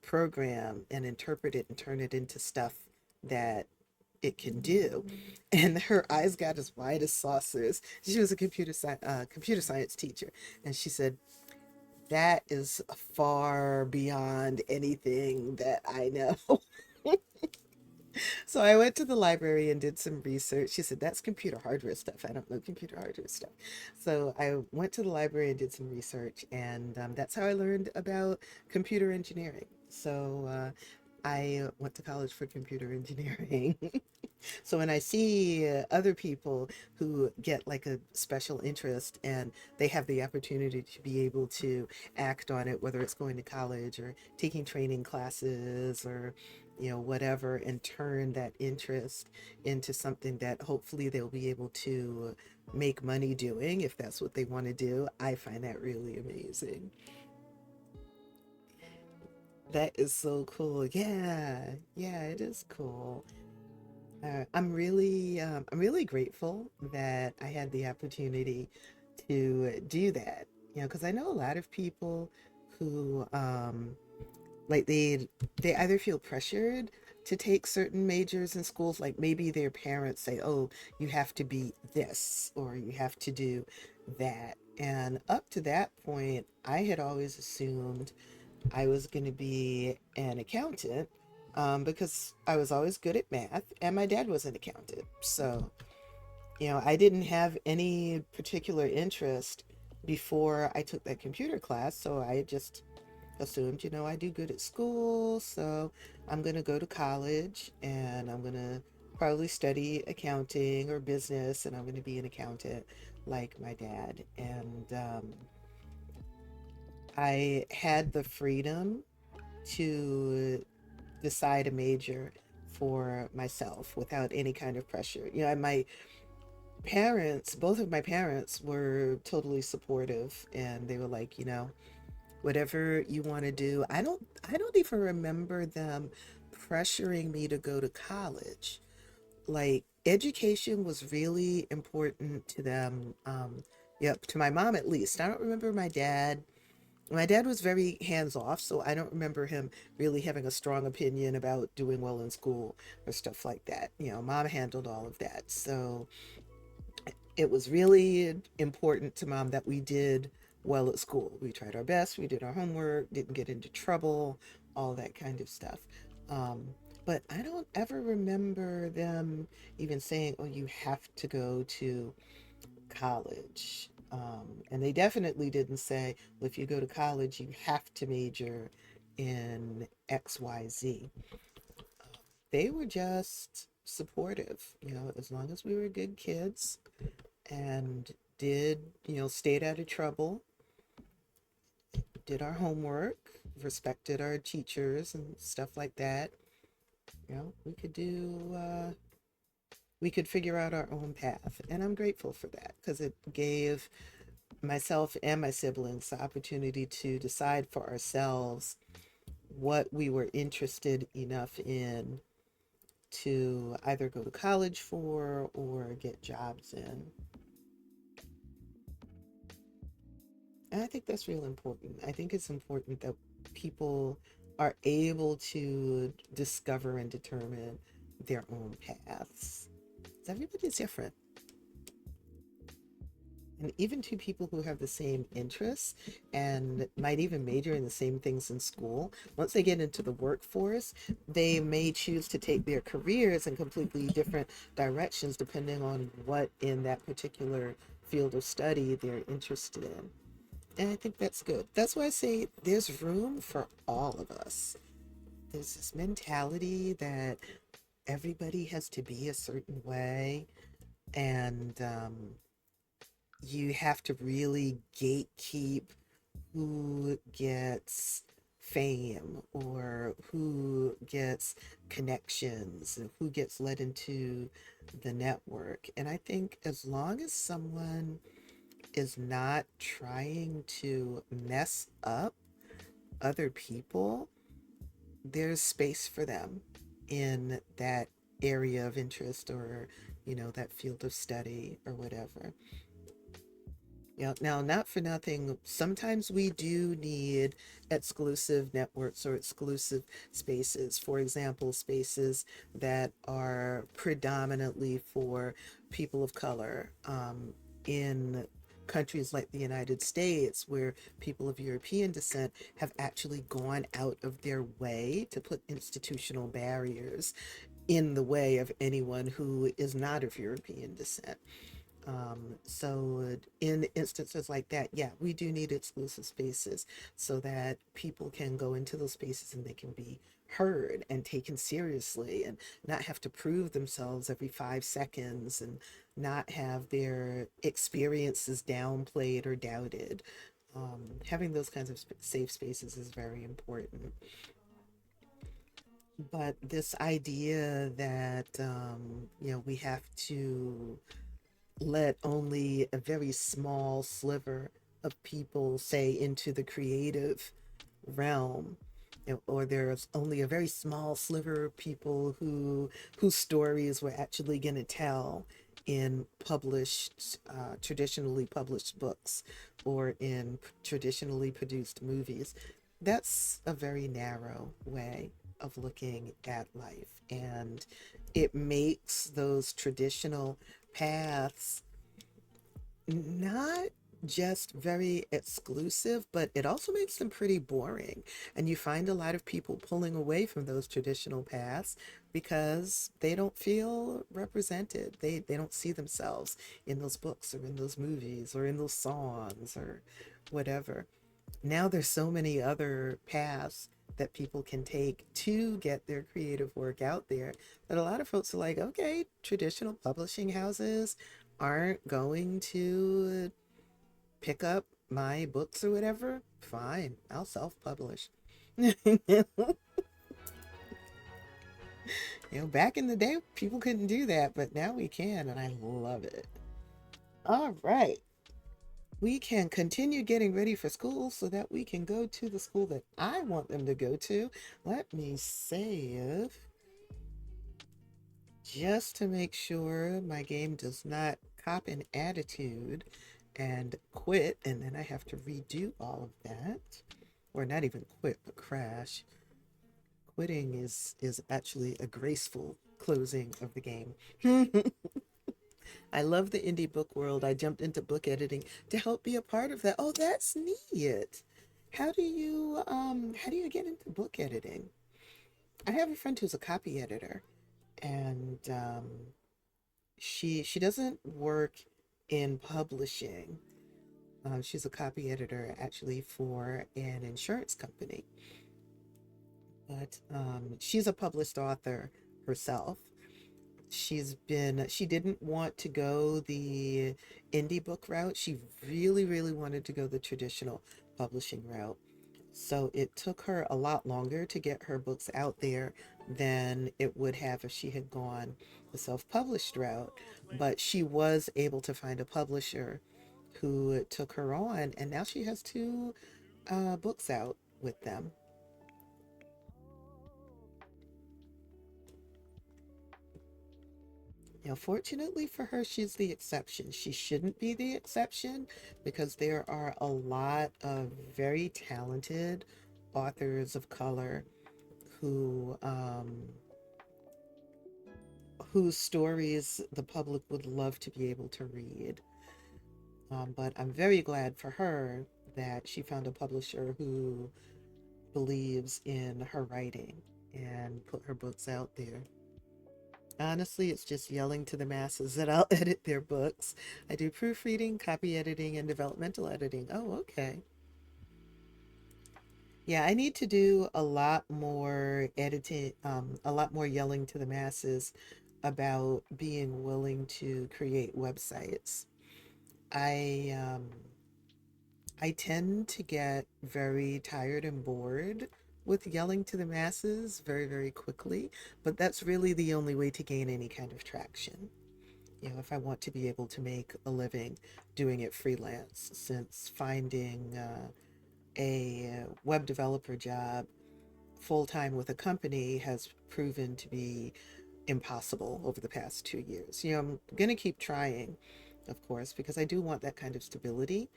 program and interpret it and turn it into stuff that it can do? And her eyes got as wide as saucers. She was a computer science teacher, and she said, "That is far beyond anything that I know." So I went to the library and did some research. She said, "That's computer hardware stuff. I don't know computer hardware stuff." So I went to the library and did some research, and that's how I learned about computer engineering. So I went to college for computer engineering. So when I see other people who get like a special interest and they have the opportunity to be able to act on it, whether it's going to college or taking training classes or whatever, and turn that interest into something that hopefully they'll be able to make money doing if that's what they want to do, I find that really amazing. That is so cool. Yeah, yeah, it is cool. I'm really grateful that I had the opportunity to do that. Because I know a lot of people who, like they either feel pressured to take certain majors in schools, like maybe their parents say, "Oh, you have to be this or you have to do that." And up to that point, I had always assumed I was going to be an accountant, because I was always good at math and my dad was an accountant. So, I didn't have any particular interest before I took that computer class. So I just assumed, I do good at school. So I'm going to go to college and I'm going to probably study accounting or business and I'm going to be an accountant like my dad. And I had the freedom to decide a major for myself without any kind of pressure. And my parents, both of my parents were totally supportive and they were like, whatever you want to do. I don't even remember them pressuring me to go to college. Like education was really important to them. Yep, to my mom at least. I don't remember my dad. My dad was very hands off, so I don't remember him really having a strong opinion about doing well in school or stuff like that. Mom handled all of that. So it was really important to mom that we did well at school. We tried our best, we did our homework, didn't get into trouble, all that kind of stuff. Um, but I don't ever remember them even saying, "Oh, you have to go to college." And they definitely didn't say, "Well, if you go to college, you have to major in XYZ." They were just supportive, as long as we were good kids and stayed out of trouble, did our homework, respected our teachers and stuff like that. We could figure out our own path. And I'm grateful for that because it gave myself and my siblings the opportunity to decide for ourselves what we were interested enough in to either go to college for or get jobs in. And I think that's real important. I think it's important that people are able to discover and determine their own paths. 'Cause everybody's different. And even two people who have the same interests and might even major in the same things in school, once they get into the workforce, they may choose to take their careers in completely different directions depending on what in that particular field of study they're interested in. And I think that's good. That's why I say there's room for all of us. There's this mentality that everybody has to be a certain way, and you have to really gatekeep who gets fame or who gets connections and who gets let into the network. And I think as long as someone is not trying to mess up other people, there's space for them in that area of interest or, that field of study or whatever. Yeah, now, not for nothing, sometimes we do need exclusive networks or exclusive spaces. For example, spaces that are predominantly for people of color, in countries like the United States, where people of European descent have actually gone out of their way to put institutional barriers in the way of anyone who is not of European descent. So in instances like that, yeah, we do need exclusive spaces so that people can go into those spaces and they can be heard and taken seriously and not have to prove themselves every 5 seconds and not have their experiences downplayed or doubted. Having those kinds of safe spaces is very important. But this idea that, we have to let only a very small sliver of people, say, into the creative realm, or there's only a very small sliver of people whose stories we're actually going to tell in published, traditionally published books or in traditionally produced movies. That's a very narrow way of looking at life, and it makes those traditional paths not just very exclusive, but it also makes them pretty boring. And you find a lot of people pulling away from those traditional paths because they don't feel represented. They don't see themselves in those books or in those movies or in those songs or whatever. Now there's so many other paths that people can take to get their creative work out there that a lot of folks are like, okay, traditional publishing houses aren't going to pick up my books or whatever. Fine, I'll self-publish. Back in the day, people couldn't do that, but now we can, and I love it. All right. We can continue getting ready for school so that we can go to the school that I want them to go to. Let me save just to make sure my game does not cop an attitude and quit, and then I have to redo all of that. Or not even quit, but crash. Quitting is actually a graceful closing of the game. I love the indie book world. I jumped into book editing to help be a part of that. Oh, that's neat. How do you get into book editing? I have a friend who's a copy editor, and she doesn't work in publishing. She's a copy editor actually for an insurance company, but she's a published author herself. She didn't want to go the indie book route. She really, really wanted to go the traditional publishing route. So it took her a lot longer to get her books out there than it would have if she had gone the self-published route. But she was able to find a publisher who took her on, and now she has two books out with them. Fortunately for her, she's the exception. She shouldn't be the exception because there are a lot of very talented authors of color who whose stories the public would love to be able to read. But I'm very glad for her that she found a publisher who believes in her writing and put her books out there. Honestly, it's just yelling to the masses that I'll edit their books. I do proofreading, copy editing, and developmental editing. Oh, okay. Yeah, I need to do a lot more editing, a lot more yelling to the masses about being willing to create websites. I um, I tend to get very tired and bored with yelling to the masses very, very quickly, but that's really the only way to gain any kind of traction. You know, if I want to be able to make a living doing it freelance, since finding a web developer job full time with a company has proven to be impossible over the past 2 years. You know, I'm going to keep trying, of course, because I do want that kind of stability,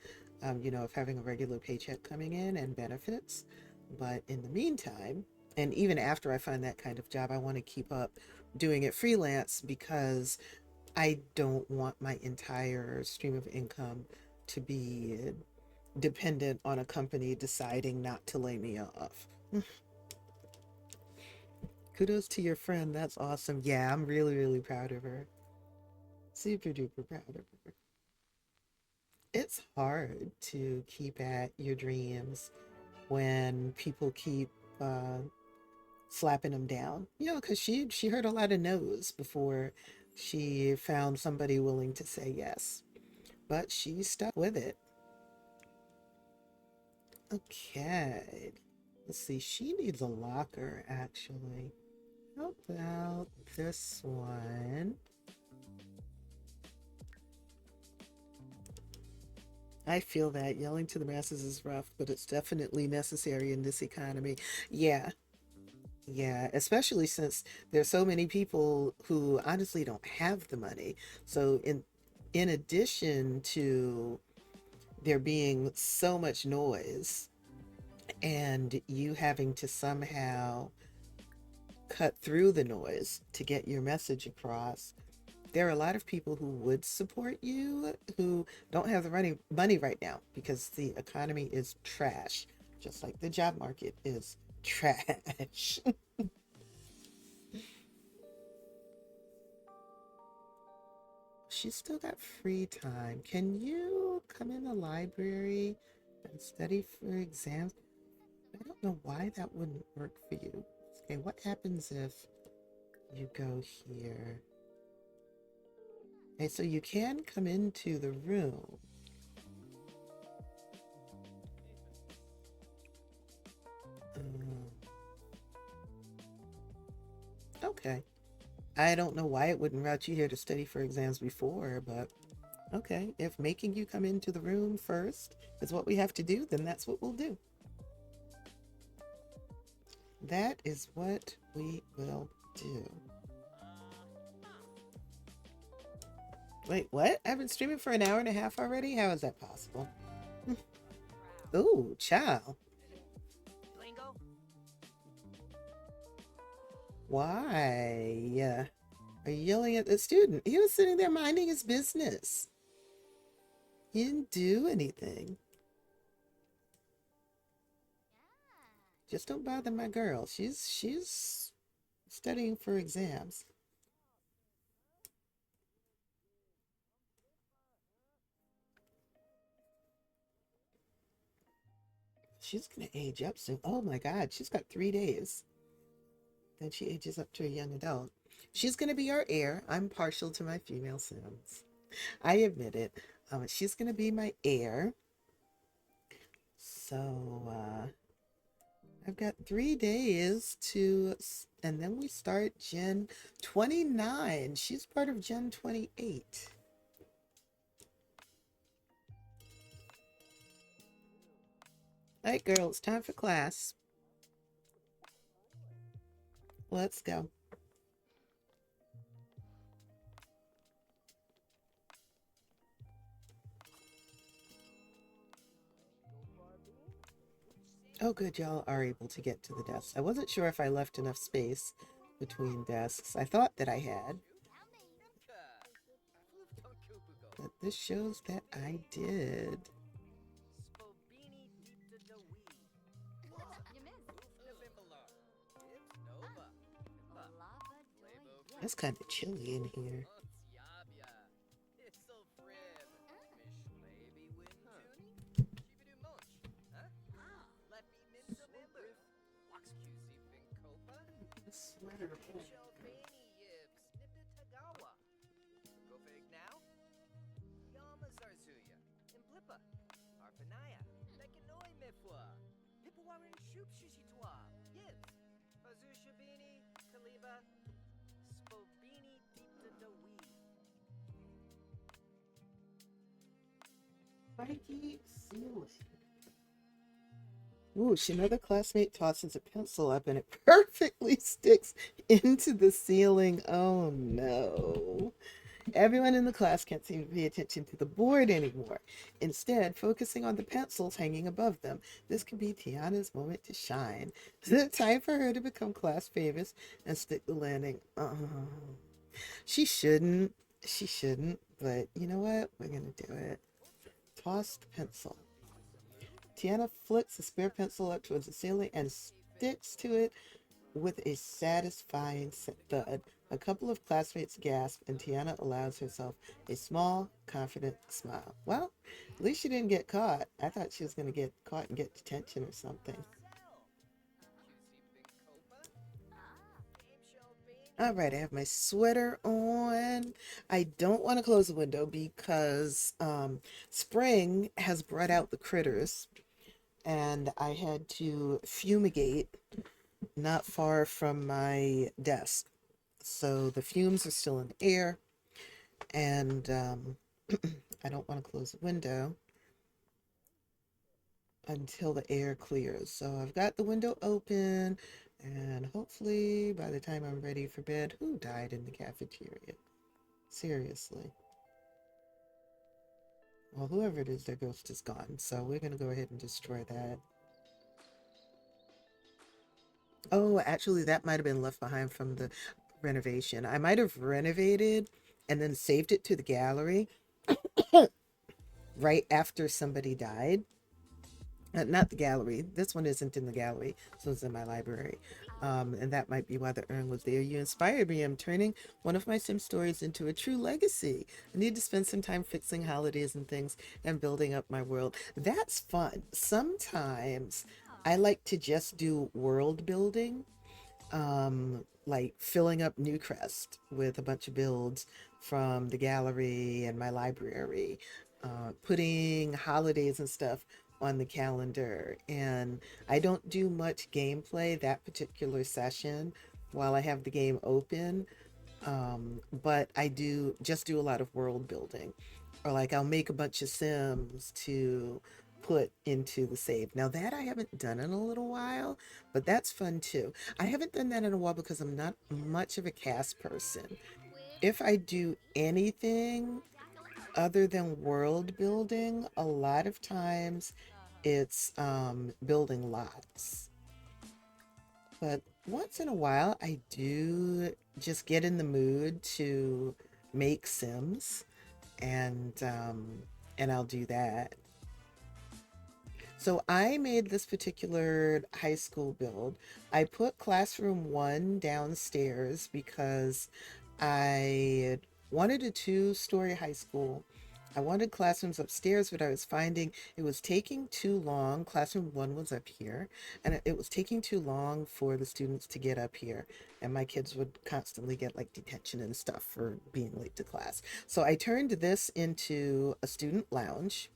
of having a regular paycheck coming in and benefits. But in the meantime, and even after I find that kind of job, I want to keep up doing it freelance because I don't want my entire stream of income to be dependent on a company deciding not to lay me off. Kudos to your friend. That's awesome. Yeah, I'm really, really proud of her. Super duper proud of her. It's hard to keep at your dreams when people keep uh, slapping them down. You know, because she heard a lot of no's before she found somebody willing to say yes. But she stuck with it. Okay. Let's see. She needs a locker, actually. How about this one? I feel that yelling to the masses is rough, but it's definitely necessary in this economy. Yeah, yeah, especially since there's so many people who honestly don't have the money. So in addition to there being so much noise and you having to somehow cut through the noise to get your message across, there are a lot of people who would support you who don't have the money right now because the economy is trash, just like the job market is trash. She's still got free time. Can you come in the library and study for exams? I don't know why that wouldn't work for you. Okay, what happens if you go here? Okay, so you can come into the room. Um, okay. I don't know why it wouldn't route you here to study for exams before, but okay. If making you come into the room first is what we have to do, then that's what we'll do. That is what we will do. Wait, what? I've been streaming for an hour and a half already? How is that possible? Ooh, child. Why? Are you yelling at the student? He was sitting there minding his business. He didn't do anything. Just don't bother my girl. She's studying for exams. She's gonna age up soon. Oh my God, she's got 3 days. Then she ages up to a young adult. She's gonna be our heir. I'm partial to my female Sims. I admit it. She's gonna be my heir. So I've got 3 days and then we start Gen 29. She's part of Gen 28. All right, girls, time for class. Let's go. Oh, good, y'all are able to get to the desks. I wasn't sure if I left enough space between desks. I thought that I had. but this shows that I did. It's kind of chilly in here. Sweater. Spiky ceiling. Ooh, another classmate tosses a pencil up and it perfectly sticks into the ceiling. Oh no. Everyone in the class can't seem to pay attention to the board anymore, instead focusing on the pencils hanging above them. This could be Tiana's moment to shine. Is it time for her to become class famous and stick the landing? She shouldn't. She shouldn't, but you know what? We're gonna do it. Toss the pencil. Tiana flicks a spare pencil up towards the ceiling and sticks to it with a satisfying thud. A couple of classmates gasp, and Tiana allows herself a small, confident smile. Well, at least she didn't get caught. I thought she was going to get caught and get detention or something. All right, I have my sweater on. I don't want to close the window because spring has brought out the critters, and I had to fumigate not far from my desk. So the fumes are still in the air, and I don't want to close the window until the air clears. So I've got the window open, and hopefully by the time I'm ready for bed, who died in the cafeteria? Seriously. Well, whoever it is, their ghost is gone. So we're going to go ahead and destroy that. Oh, actually, that might have been left behind from the renovation. I might have renovated and then saved it to the gallery right after somebody died. Not the gallery. This one isn't in the gallery, so it's in my library. And that might be why the urn was there. You inspired me. I'm turning one of my Sim stories into a true legacy. I need to spend some time fixing holidays and things and building up my world. That's fun. Sometimes I like to just do world building, like filling up Newcrest with a bunch of builds from the gallery and my library, putting holidays and stuff on the calendar. And I don't do much gameplay that particular session while I have the game open, but I do just do a lot of world building, or like I'll make a bunch of Sims to put into the save. Now that I haven't done in a little while, but that's fun too. I haven't done that in a while because I'm not much of a cast person. If I do anything other than world building, a lot of times it's building lots. But once in a while, I do just get in the mood to make Sims, and I'll do that. So I made this particular high school build. I put classroom one downstairs because I wanted a two-story high school. I wanted classrooms upstairs, but I was finding it was taking too long. Classroom one was up here, and it was taking too long for the students to get up here. And my kids would constantly get like detention and stuff for being late to class. So I turned this into a student lounge.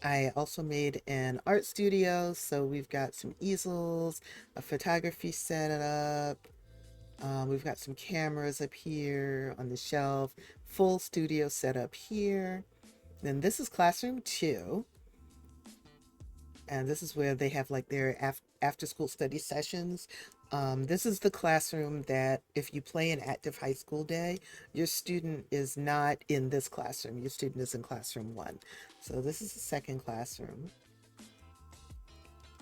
I also made an art studio, so we've got some easels, a photography setup. We've got some cameras up here on the shelf, full studio setup here. Then this is classroom two, and this is where they have like their after school study sessions. This is the classroom that if you play an active high school day, your student is not in this classroom. Your student is in classroom one. So this is the second classroom.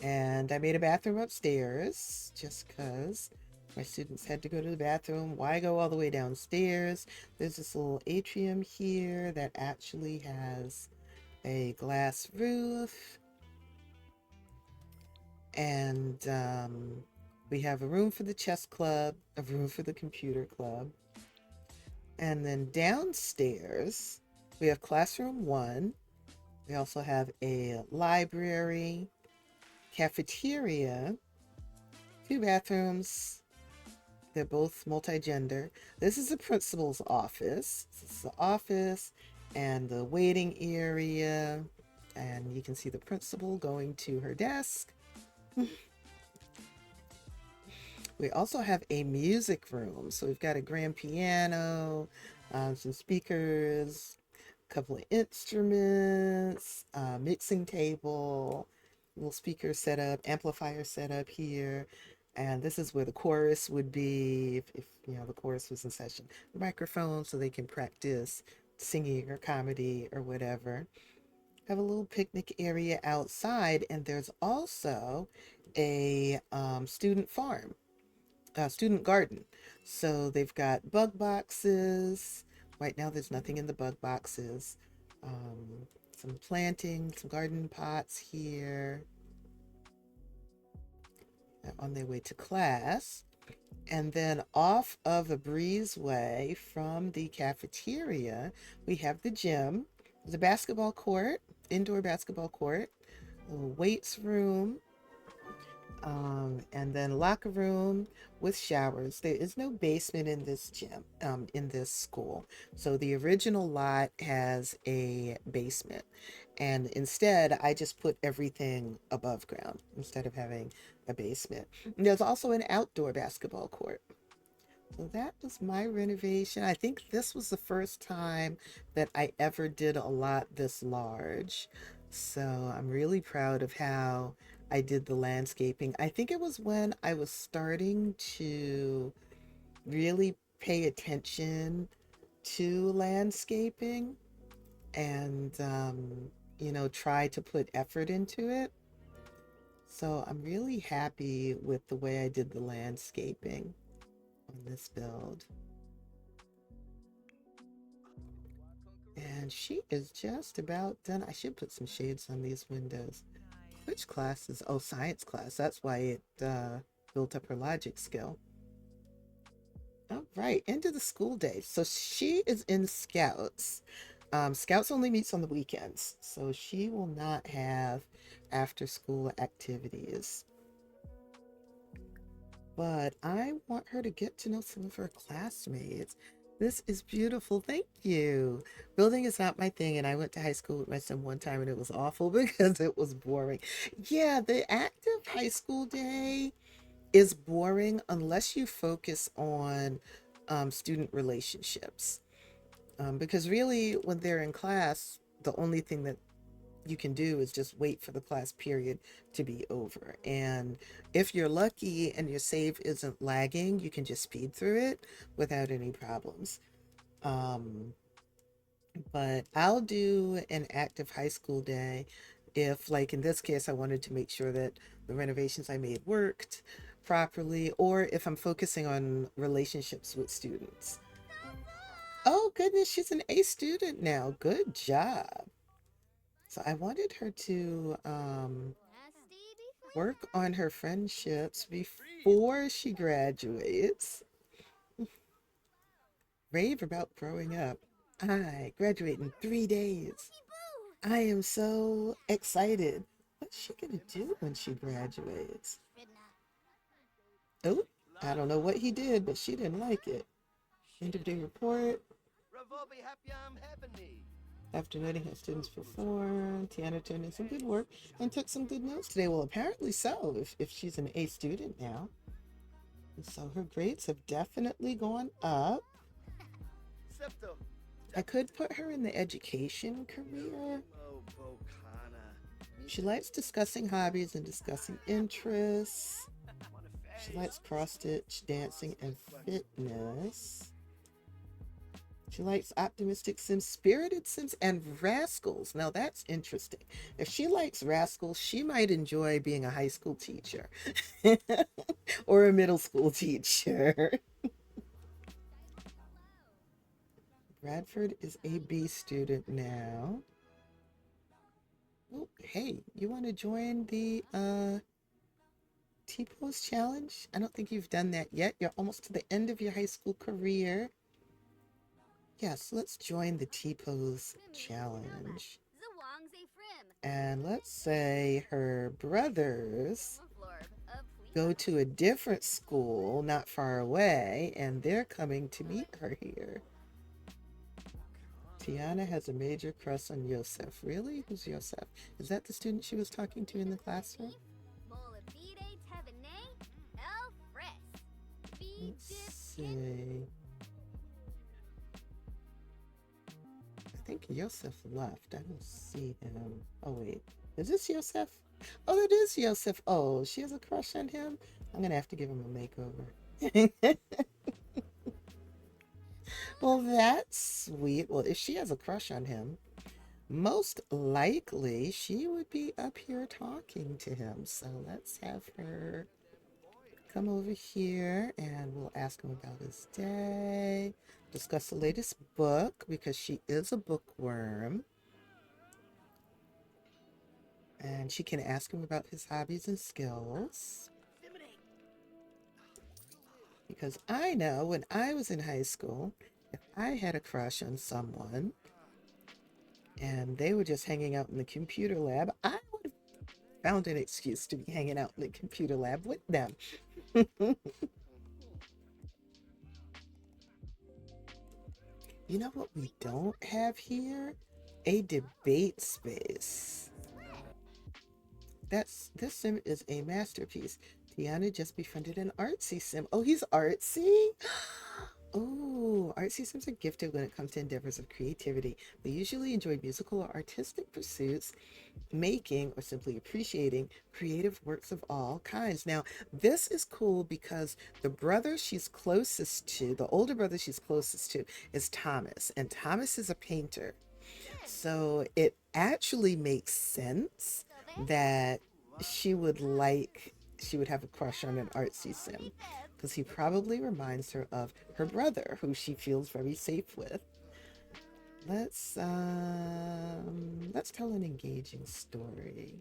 And I made a bathroom upstairs just because My students had to go to the bathroom. Why go all the way downstairs? There's this little atrium here that actually has a glass roof. And we have a room for the chess club, a room for the computer club. And then downstairs, we have classroom 1. We also have a library, cafeteria, 2 bathrooms. They're both multi-gender. This is the principal's office. This is the office and the waiting area. And you can see the principal going to her desk. We also have a music room. So we've got a grand piano, some speakers, a couple of instruments, mixing table, little speaker setup, amplifier setup here. And this is where the chorus would be if you know the chorus was in session. The microphone so they can practice singing or comedy or whatever. Have a little picnic area outside, and there's also a student farm, student garden. So they've got bug boxes. Right now, there's nothing in the bug boxes. Some planting, some garden pots here. On their way to class. And then off of the breezeway from the cafeteria, we have the gym. There's a basketball court, indoor basketball court, a little weights room, and then locker room with showers. There is no basement in this gym, in this school. So the original lot has a basement. And instead, I just put everything above ground instead of having a basement. And there's also an outdoor basketball court. So that was my renovation. I think this was the first time that I ever did a lot this large. So I'm really proud of how I did the landscaping. I think it was when I was starting to really pay attention to landscaping and, try to put effort into it. So I'm really happy with the way I did the landscaping on this build. And she is just about done. I should put some shades on these windows. Which class is, oh, science class. That's why it built up her logic skill. All right, into the school day. So she is in Scouts. Scouts only meets on the weekends, so she will not have after school activities. But I want her to get to know some of her classmates. This is beautiful. Thank you. Building is not my thing, and I went to high school with my son one time, and it was awful because it was boring. Yeah, the active high school day is boring unless you focus on student relationships. Because really, when they're in class, the only thing that you can do is just wait for the class period to be over. And if you're lucky and your save isn't lagging, you can just speed through it without any problems. But I'll do an active high school day if, like in this case, I wanted to make sure that the renovations I made worked properly, or if I'm focusing on relationships with students. Oh goodness, she's an A student now. Good job. So I wanted her to work on her friendships before she graduates. Rave about growing up. I graduate in 3 days. I am so excited. What's she gonna do when she graduates? Oh, I don't know what he did, but she didn't like it. End of day report. After noting how students performed, Tiana turned in some good work and took some good notes today. Well, apparently so, if she's an A student now. And so her grades have definitely gone up. I could put her in the education career. She likes discussing hobbies and discussing interests. She likes cross-stitch, dancing, and fitness. She likes optimistic Sims, spirited Sims, and rascals. Now that's interesting. If she likes rascals, she might enjoy being a high school teacher or a middle school teacher. Bradford is a B student now. Oh, hey, you want to join the T-pose challenge? I don't think you've done that yet. You're almost to the end of your high school career. Yes, let's join the T-pose challenge. And let's say her brothers go to a different school not far away, and they're coming to meet her here. Tiana has a major crush on Yosef. Really? Who's Yosef? Is that the student she was talking to in the classroom? Let's see. I think Yosef left. I don't see him. Oh, wait. Is this Yosef? Oh, it is Yosef. Oh, she has a crush on him? I'm going to have to give him a makeover. Well, that's sweet. Well, if she has a crush on him, most likely she would be up here talking to him. So let's have her come over here and we'll ask him about his day, discuss the latest book because she is a bookworm. And she can ask him about his hobbies and skills. Because I know when I was in high school, if I had a crush on someone and they were just hanging out in the computer lab, I would have found an excuse to be hanging out in the computer lab with them. You know what we don't have here? A debate space. This sim is a masterpiece. Tiana just befriended an artsy sim. Oh, he's artsy? Oh, artsy sims are gifted when it comes to endeavors of creativity. They usually enjoy musical or artistic pursuits, making or simply appreciating creative works of all kinds. Now, this is cool because the brother she's closest to, the older brother she's closest to, is Thomas, and Thomas is a painter. So it actually makes sense that she would have a crush on an artsy sim because he probably reminds her of her brother, who she feels very safe with. Let's tell an engaging story.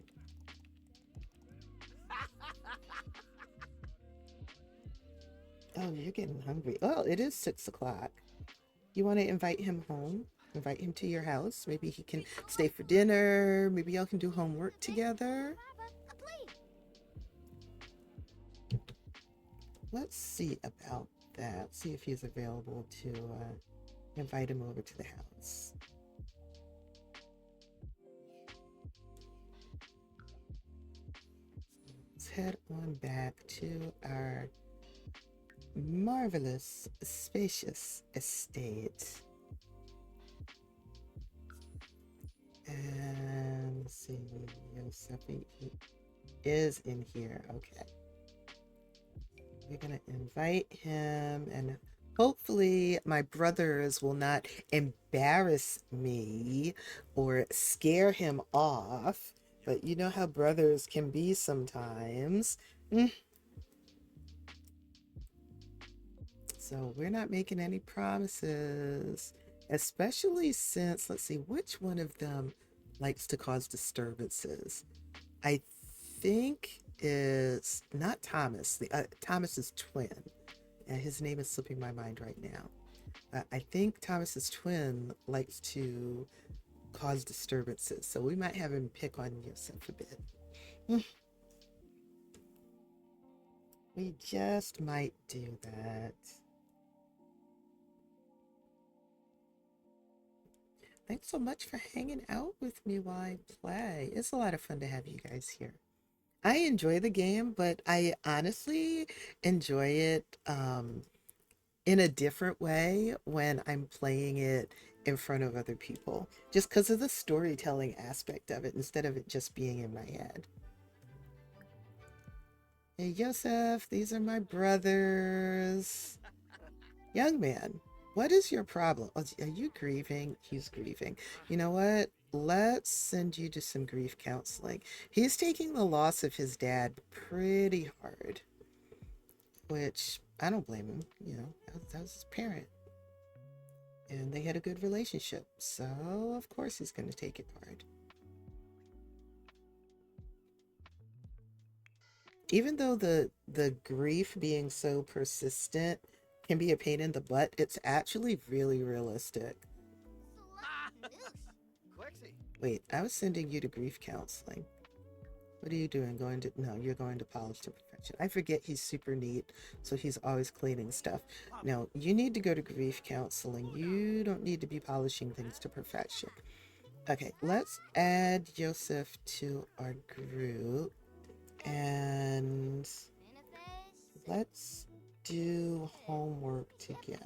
Oh, you're getting hungry. Oh, it is 6 o'clock. You want to invite him home? Invite him to your house. Maybe he can stay for dinner. Maybe y'all can do homework together. Let's see about that. See if he's available to invite him over to the house. Let's head on back to our marvelous, spacious estate. And let's see, Yosefi is in here. Okay. We're going to invite him, and hopefully my brothers will not embarrass me or scare him off. But you know how brothers can be sometimes. So we're not making any promises, especially since, let's see, which one of them likes to cause disturbances? I think is not Thomas. Thomas's twin, and his name is slipping my mind right now. I think Thomas's twin likes to cause disturbances, so we might have him pick on Yosef a bit. We just might do that. Thanks so much for hanging out with me while I play. It's a lot of fun to have you guys here. I enjoy the game, but I honestly enjoy it in a different way when I'm playing it in front of other people, just because of the storytelling aspect of it instead of it just being in my head. Hey, Yosef, these are my brothers. Young man, What is your problem? Oh, are you grieving? He's grieving. You know what? Let's send you to some grief counseling. He's taking the loss of his dad pretty hard, which I don't blame him. You know, that was his parent. And they had a good relationship. So, of course, he's going to take it hard. Even though the grief being so persistent can be a pain in the butt, it's actually really realistic. Wait, I was sending you to grief counseling. What are you doing? Going to, no, you're going to polish to perfection. I forget he's super neat, so he's always cleaning stuff. No, you need to go to grief counseling. You don't need to be polishing things to perfection. Okay, let's add Joseph to our group and let's do homework together.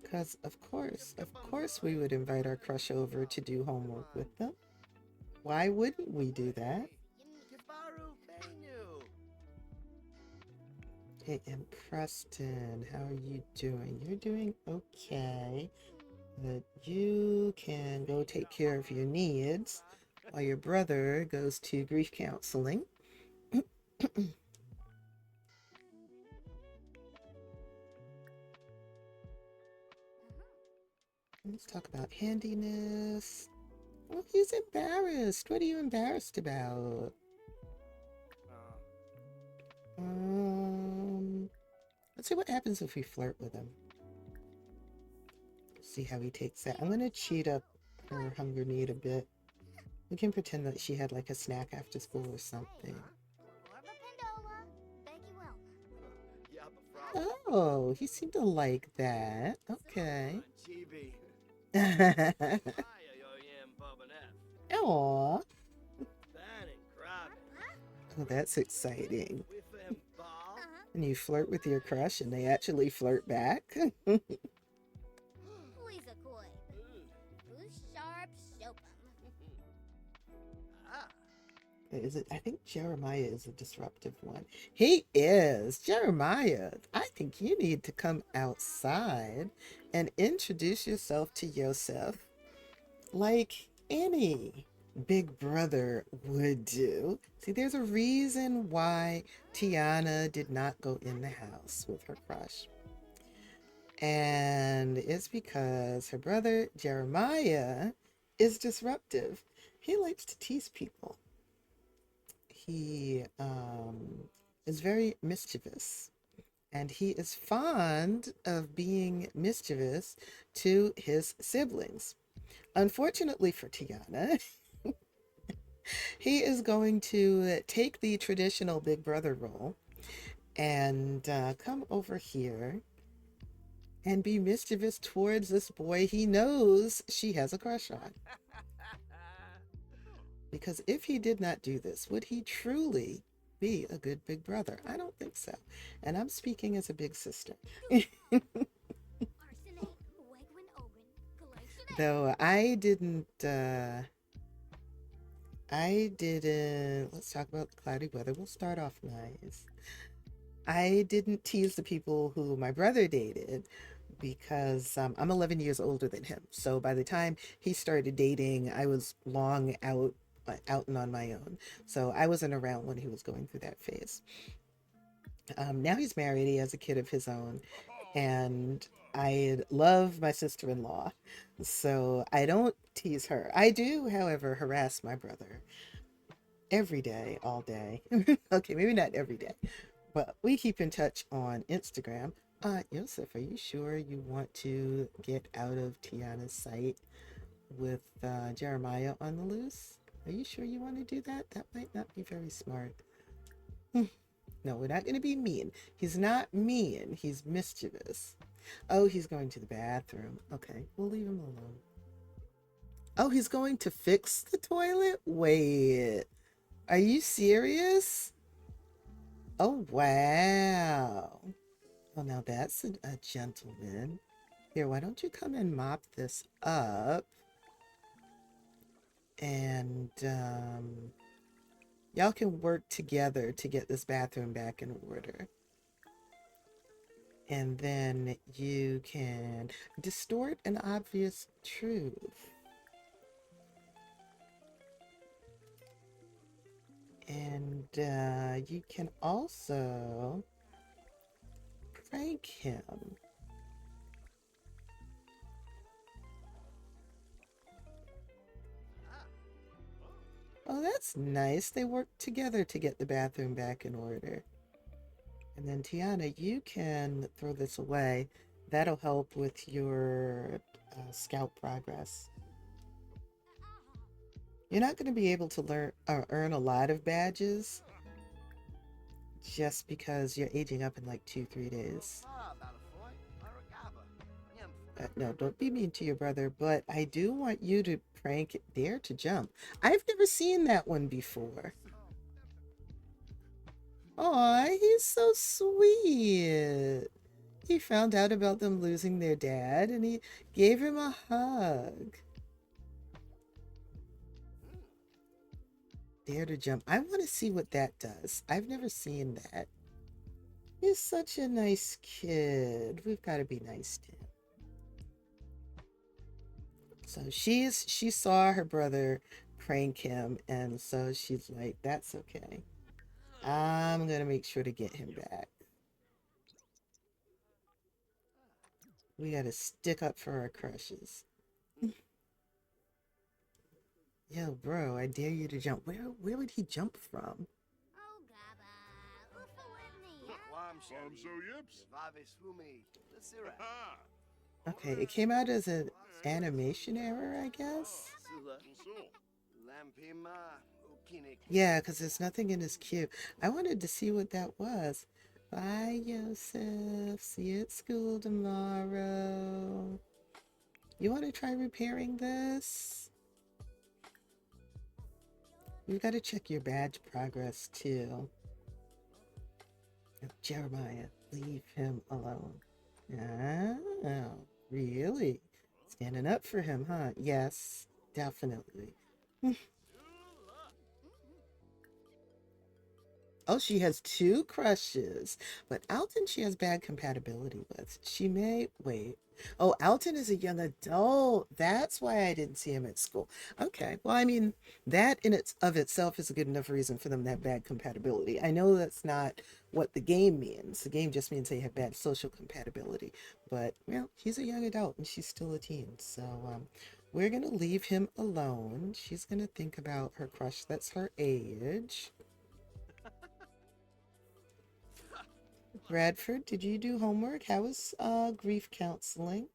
Because of course we would invite our crush over to do homework with them. Why wouldn't we do that? Hey, and Preston, how are you doing? You're doing okay. But you can go take care of your needs while your brother goes to grief counseling. Let's talk about handiness. Oh, he's embarrassed. What are you embarrassed about? Let's see what happens if we flirt with him. See how he takes that. I'm gonna cheat up her hunger need a bit. We can pretend that she had like a snack after school or something. Oh, he seemed to like that. Okay. Aw. Oh, that's exciting. And you flirt with your crush and they actually flirt back. Is it? I think Jeremiah is a disruptive one. He is. Jeremiah, I think you need to come outside and introduce yourself to Yosef like any big brother would do. See, there's a reason why Tiana did not go in the house with her crush. And it's because her brother Jeremiah is disruptive. He likes to tease people. He is very mischievous. And he is fond of being mischievous to his siblings. Unfortunately for Tiana, he is going to take the traditional big brother role and come over here and be mischievous towards this boy he knows she has a crush on. Because if he did not do this, would he truly be a good big brother? I don't think so. And I'm speaking as a big sister. Though let's talk about the cloudy weather. We'll start off nice. I didn't tease the people who my brother dated because I'm 11 years older than him. So by the time he started dating, I was long out and on my own. So I wasn't around when he was going through that phase. Now he's married. He has a kid of his own. And I love my sister-in-law. So I don't tease her. I do, however, harass my brother every day, all day. Okay, maybe not every day. But we keep in touch on Instagram. Yosef, are you sure you want to get out of Tiana's sight with Jeremiah on the loose? Are you sure you want to do that? That might not be very smart. No, we're not going to be mean. He's not mean. He's mischievous. Oh, he's going to the bathroom. Okay, we'll leave him alone. Oh, he's going to fix the toilet? Wait, are you serious? Oh, wow. Well, now that's a gentleman. Here, why don't you come and mop this up? And Y'all can work together to get this bathroom back in order. And then you can distort an obvious truth. And you can also prank him. Oh, that's nice. They worked together to get the bathroom back in order. And then Tiana, you can throw this away. That'll help with your scout progress. You're not going to be able to earn a lot of badges just because you're aging up in like 2-3 days. No, don't be mean to your brother, but I do want you to prank Dare to Jump. I've never seen that one before. Aw, he's so sweet. He found out about them losing their dad and he gave him a hug. Dare to Jump. I want to see what that does. I've never seen that. He's such a nice kid. We've got to be nice to him. So she saw her brother prank him, and so she's like, that's okay. I'm gonna make sure to get him back. We gotta stick up for our crushes. Yo, bro, I dare you to jump. Where would he jump from? Okay, it came out as an animation error, I guess. Yeah, because there's nothing in his queue. I wanted to see what that was. Bye, Yosef. See you at school tomorrow. You want to try repairing this? We've got to check your badge progress, too. Jeremiah, leave him alone. Oh, really? Standing up for him, huh? Yes, definitely. Oh, she has 2 crushes, but Alton she has bad compatibility with. She may wait. Oh, Alton is a young adult. That's why I didn't see him at school. Okay, well, I mean, that in itself is a good enough reason for them to have bad compatibility. I know that's not what the game means. The game just means they have bad social compatibility. But, well, he's a young adult and she's still a teen. So, we're going to leave him alone. She's going to think about her crush that's her age. Bradford, did you do homework? How was grief counseling?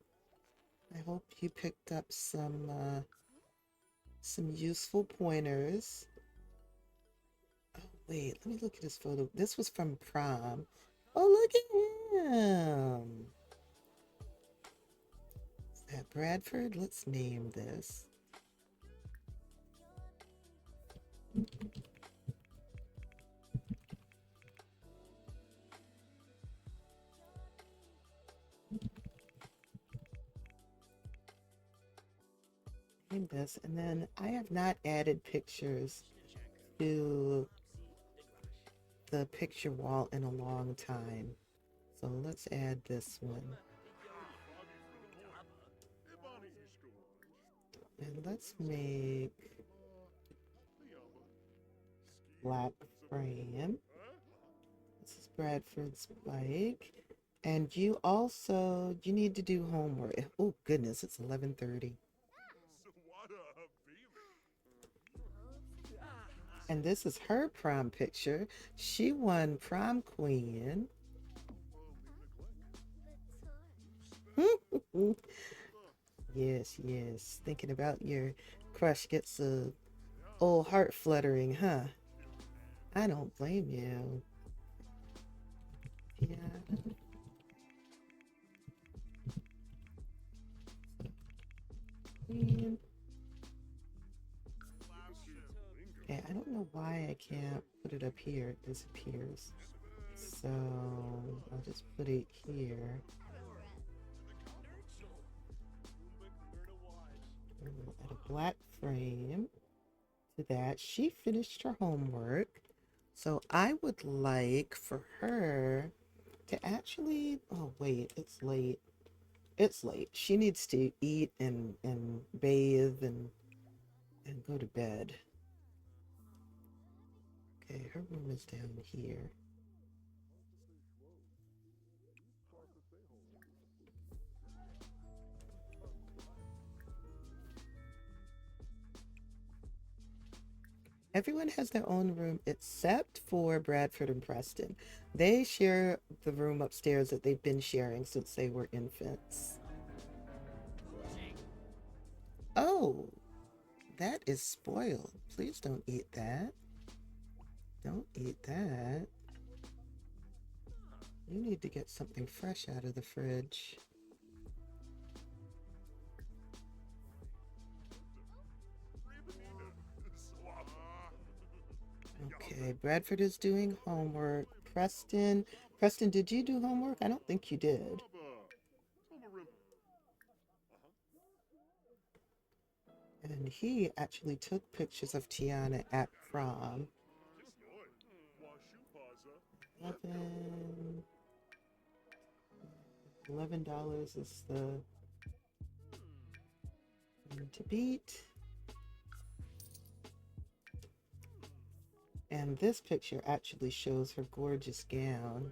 I hope you picked up some useful pointers. Oh, wait, let me look at his photo. This was from prom. Oh, look at him. Is that Bradford? Let's name this. Name this. And then I have not added pictures to the picture wall in a long time. So let's add this one. And let's make black frame. This is Bradford's bike. And you need to do homework. Oh goodness, it's 11:30. And this is her prom picture. She won prom queen. Yes, yes. Thinking about your crush gets a old heart fluttering, huh? I don't blame you. Yeah. Queen. Okay, I don't know why I can't put it up here. It disappears. So I'll just put it here. We'll add a black frame that. She finished her homework. So I would like for her to actually, oh wait, it's late. It's late. She needs to eat and bathe and go to bed. Okay, her room is down here. Everyone has their own room except for Bradford and Preston. They share the room upstairs that they've been sharing since they were infants. Oh, that is spoiled. Please don't eat that. Don't eat that. You need to get something fresh out of the fridge. Okay, Bradford is doing homework. Preston, did you do homework? I don't think you did. And he actually took pictures of Tiana at prom. 11 $11 is the one to beat. And this picture actually shows her gorgeous gown.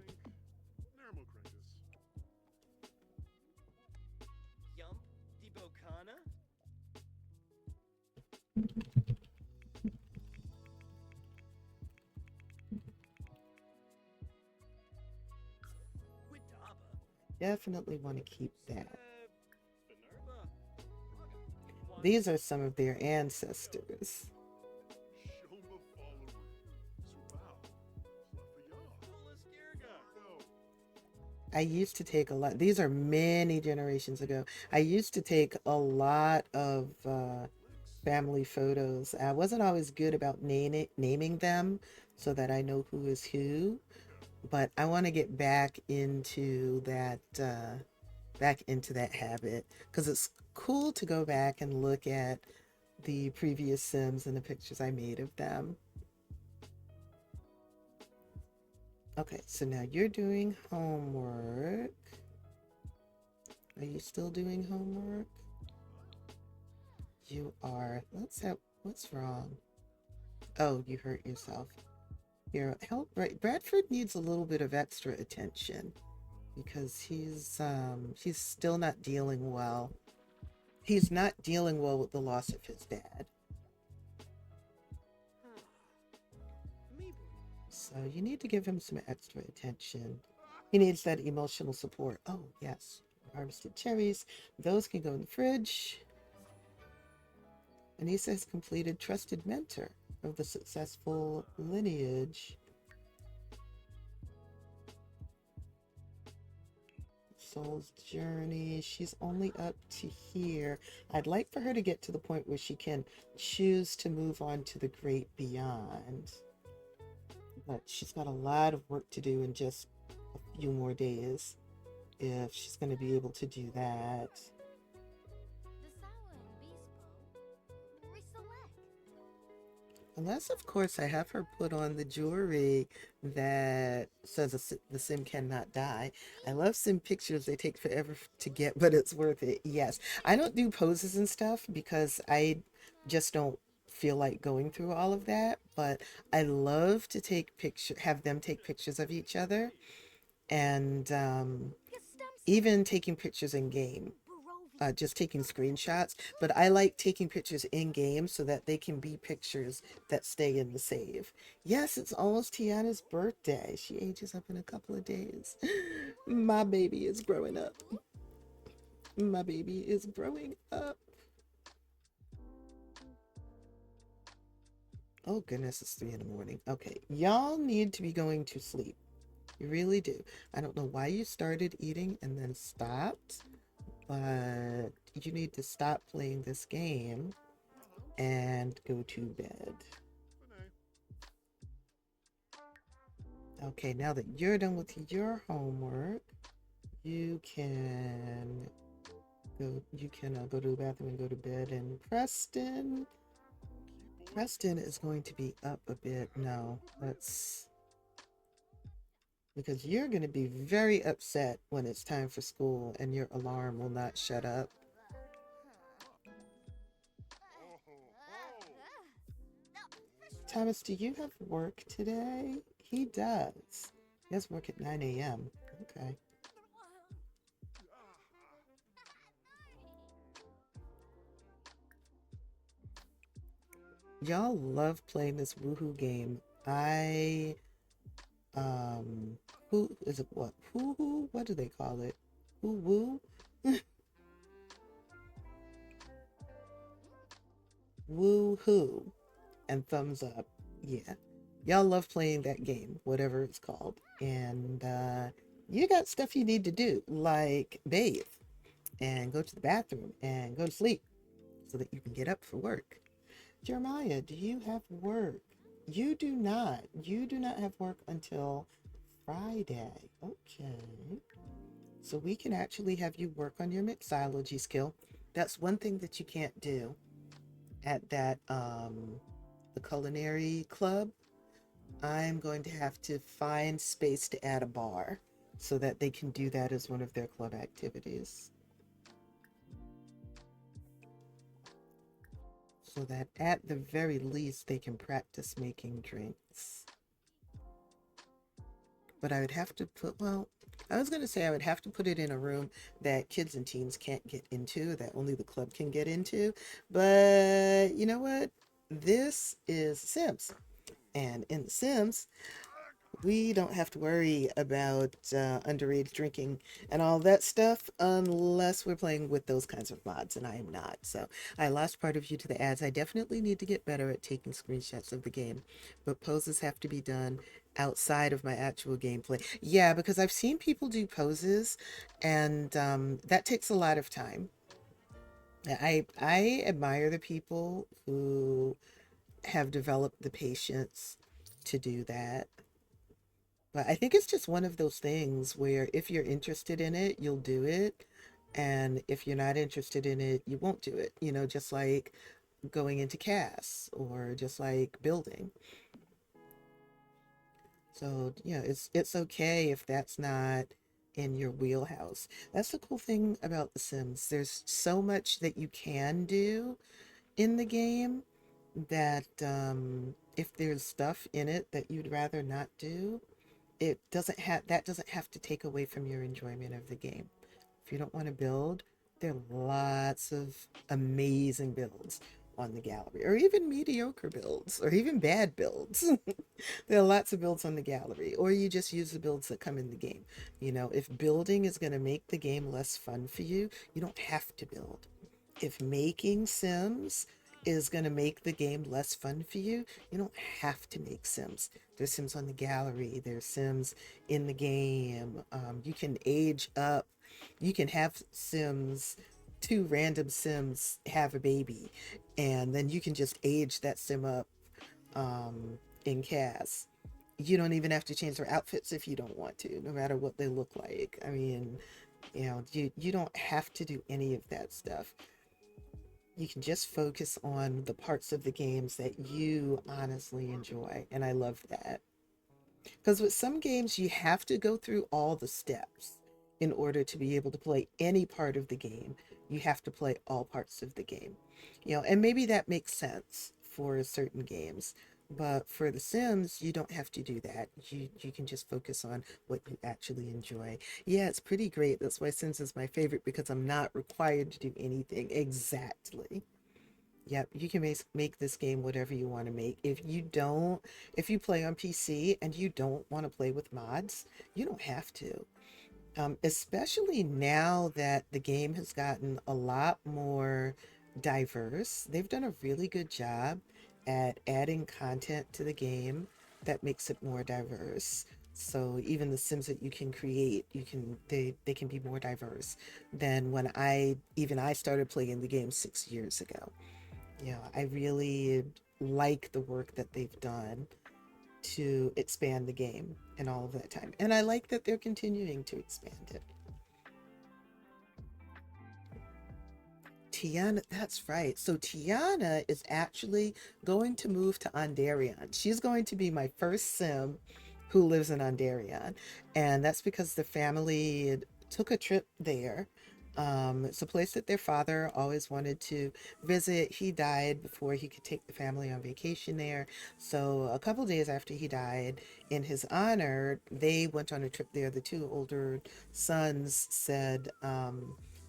Definitely want to keep that. These are some of their ancestors. I used to take a lot. These are many generations ago. I used to take a lot of family photos. I wasn't always good about naming them so that I know who is who, but I want to get back into that habit because it's cool to go back and look at the previous Sims and the pictures I made of them. Okay, so now you're doing homework. Are you still doing homework? You are. What's wrong? Oh, you hurt yourself. Here, help. Right, Bradford needs a little bit of extra attention because he's still not dealing well. He's not dealing well with the loss of his dad. So you need to give him some extra attention. He needs that emotional support. Oh, yes. Harvested cherries. Those can go in the fridge. And he says completed trusted mentor of the successful lineage. Soul's journey. She's only up to here. I'd like for her to get to the point where she can choose to move on to the great beyond. But she's got a lot of work to do in just a few more days if she's going to be able to do that. Unless, of course, I have her put on the jewelry that says the sim cannot die. I love sim pictures. They take forever to get, but it's worth it. Yes. I don't do poses and stuff because I just don't feel like going through all of that. But I love to have them take pictures of each other and even taking pictures in game. Just taking screenshots, but I like taking pictures in game so that they can be pictures that stay in the save. Yes, it's almost Tiana's birthday. She ages up in a couple of days. My baby is growing up. My baby is growing up. Oh goodness, it's 3 in the morning. Okay, y'all need to be going to sleep. You really do. I don't know why you started eating and then stopped, but you need to stop playing this game and go to bed. Okay, now that you're done with your homework, you can go to the bathroom and go to bed. And Preston, Preston is going to be up a bit. No, let's, because you're going to be very upset when it's time for school and your alarm will not shut up. Oh, ho, Thomas, do you have work today? He does. He has work at 9 a.m. Okay. Y'all love playing this woohoo game. I, who is it? What? Woo-hoo? What do they call it? Woo-woo? Woo-hoo. And thumbs up. Yeah. Y'all love playing that game, whatever it's called. And you got stuff you need to do, like bathe and go to the bathroom and go to sleep so that you can get up for work. Jeremiah, do you have work? You do not. You do not have work until Friday. Okay. So we can actually have you work on your mixology skill. That's one thing that you can't do at that the culinary club. I'm going to have to find space to add a bar so that they can do that as one of their club activities. So that at the very least they can practice making drinks. But I would have to put, well, I was going to say I would have to put it in a room that kids and teens can't get into, that only the club can get into. But you know what? This is Sims. And in The Sims, we don't have to worry about underage drinking and all that stuff unless we're playing with those kinds of mods, and I am not. So I lost part of you to the ads. I definitely need to get better at taking screenshots of the game, but poses have to be done outside of my actual gameplay. Yeah, because I've seen people do poses, and that takes a lot of time. I admire the people who have developed the patience to do that. But I think it's just one of those things where if you're interested in it, you'll do it. And if you're not interested in it, you won't do it. You know, just like going into CAS or just like building. So, yeah, it's okay if that's not in your wheelhouse. That's the cool thing about The Sims. There's so much that you can do in the game that if there's stuff in it that you'd rather not do, it doesn't have that doesn't have to take away from your enjoyment of the game. If you don't want to build, there are lots of amazing builds on the gallery, or even mediocre builds, or even bad builds. There are lots of builds on the gallery, or you just use the builds that come in the game. You know, if building is going to make the game less fun for you, you don't have to build. If making Sims is going to make the game less fun for you, you don't have to make Sims. There's Sims on the gallery, there's Sims in the game. You can age up, you can have Sims, two random Sims have a baby, and then you can just age that Sim up in CAS. You don't even have to change their outfits if you don't want to, no matter what they look like. I mean, you know, you don't have to do any of that stuff. You can just focus on the parts of the games that you honestly enjoy. And I love that. Because with some games, you have to go through all the steps in order to be able to play any part of the game. You have to play all parts of the game. You know, and maybe that makes sense for certain games. But for The Sims, you don't have to do that. You can just focus on what you actually enjoy. Yeah, it's pretty great. That's why Sims is my favorite, because I'm not required to do anything exactly. Yep, you can make this game whatever you want to make. If you play on PC and you don't want to play with mods, you don't have to. Especially now that the game has gotten a lot more diverse. They've done a really good job at adding content to the game that makes it more diverse. So even the Sims that you can create, they can be more diverse than when I started playing the game 6 years ago. Yeah, I really like the work that they've done to expand the game and all of that time. And I like that they're continuing to expand it. Tiana, that's right. So Tiana is actually going to move to Ondarion. She's going to be my first sim who lives in Ondarion. And that's because the family took a trip there. It's a place that their father always wanted to visit. He died before he could take the family on vacation there. So a couple days after he died, in his honor, they went on a trip there. The two older sons said,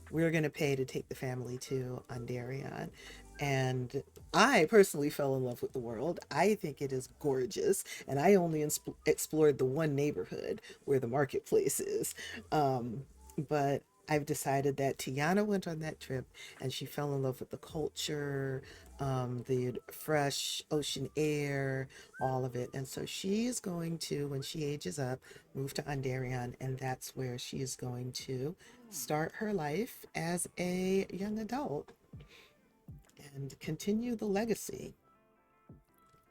we're going to pay to take the family to Ondarion. And I personally fell in love with the world. I think it is gorgeous. And I only explored the one neighborhood where the marketplace is. But I've decided that Tiana went on that trip and she fell in love with the culture, the fresh ocean air, all of it. And so she is going to, when she ages up, move to Ondarion, and that's where she is going to start her life as a young adult and continue the legacy.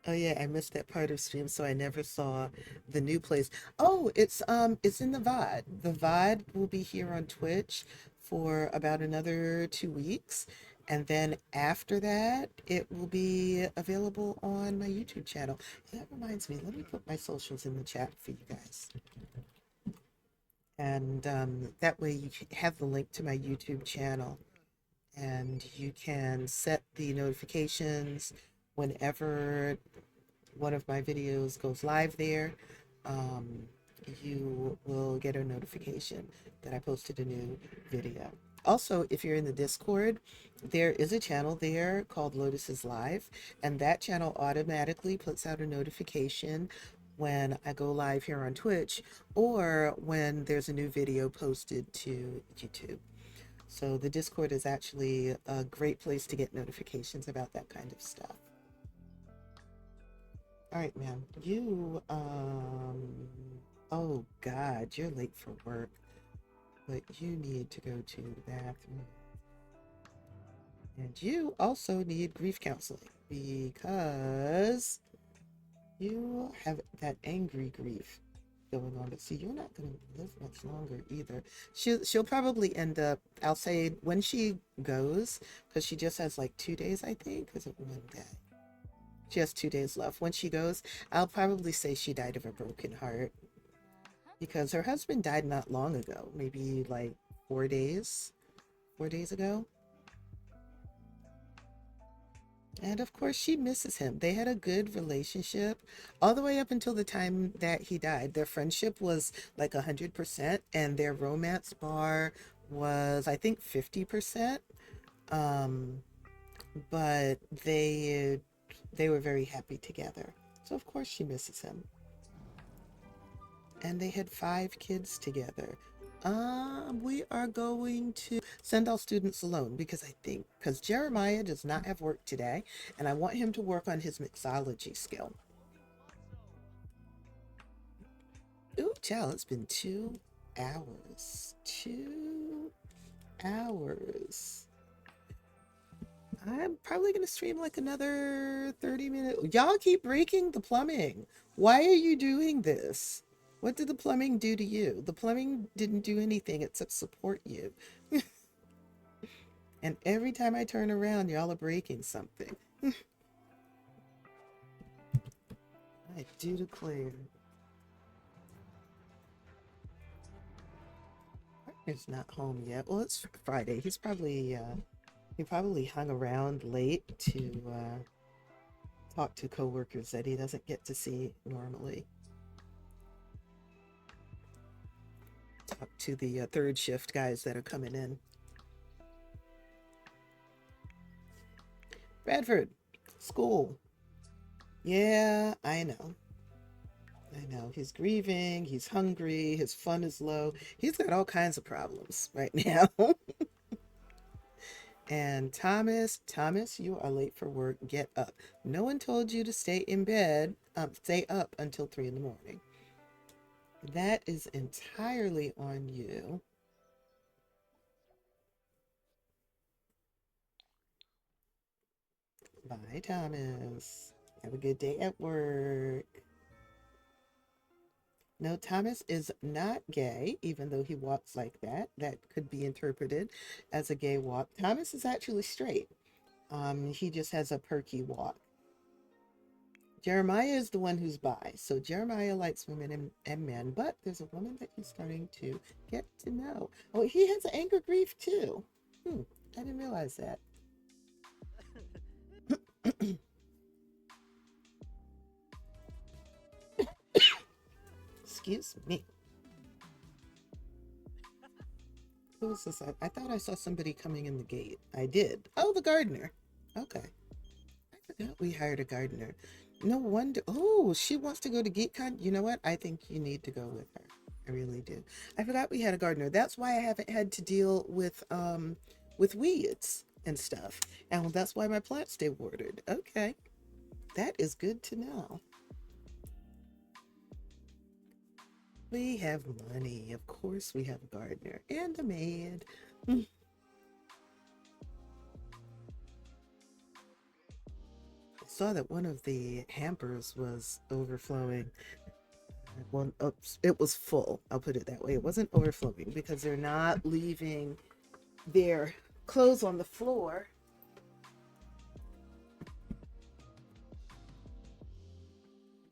Oh yeah, I missed that part of stream, so I never saw the new place. Oh, it's in the VOD. The VOD will be here on Twitch for about another 2 weeks. And then after that, it will be available on my YouTube channel. That reminds me, let me put my socials in the chat for you guys. And that way you have the link to my YouTube channel and you can set the notifications whenever one of my videos goes live there. Um, you will get a notification that I posted a new video. Also, if you're in the Discord, there is a channel there called Lotus is Live, and that channel automatically puts out a notification when I go live here on Twitch or when there's a new video posted to YouTube. So the Discord is actually a great place to get notifications about that kind of stuff. All right, ma'am. Oh God, you're late for work, but you need to go to the bathroom. And you also need grief counseling because you have that angry grief going on. But see, you're not going to live much longer either. She'll probably end up, I'll say when she goes, because she just has like 2 days, I think, because it one day. She has 2 days left. When she goes, I'll probably say she died of a broken heart because her husband died not long ago, maybe like 4 days ago. And of course, she misses him. They had a good relationship all the way up until the time that he died. Their friendship was like 100%, and their romance bar was, I think, 50%. Um, but they were very happy together. So of course she misses him. And they had 5 kids together. We are going to send all students alone because Jeremiah does not have work today, and I want him to work on his mixology skill. Ooh, child, it's been 2 hours. 2 hours. I'm probably going to stream like another 30 minutes. Y'all keep breaking the plumbing. Why are you doing this? What did the plumbing do to you? The plumbing didn't do anything except support you. And every time I turn around, y'all are breaking something. I do declare. Partner's not home yet. Well, it's Friday. He probably hung around late to talk to coworkers that he doesn't get to see normally. Talk to the third shift guys that are coming in. Bradford, school. Yeah, I know. I know. He's grieving, he's hungry, his fun is low. He's got all kinds of problems right now. And Thomas, you are late for work. Get up. No one told you to stay in bed, stay up until 3 in the morning. That is entirely on you. Bye, Thomas. Have a good day at work. No, Thomas is not gay, even though he walks like that. That could be interpreted as a gay walk. Thomas is actually straight. He just has a perky walk. Jeremiah is the one who's bi. So Jeremiah likes women and men, but there's a woman that he's starting to get to know. Oh, he has anger grief too. I didn't realize that. Excuse me. Who was this? I thought I saw somebody coming in the gate. I did. Oh, the gardener. Okay. I forgot we hired a gardener. No wonder. Oh, she wants to go to GeekCon. You know what? I think you need to go with her. I really do. I forgot we had a gardener. That's why I haven't had to deal with weeds and stuff. And that's why my plants stay watered. Okay. That is good to know. We have money. Of course we have a gardener and a maid. I saw that one of the hampers was overflowing. Well, oops, it was full. I'll put it that way. It wasn't overflowing because they're not leaving their clothes on the floor.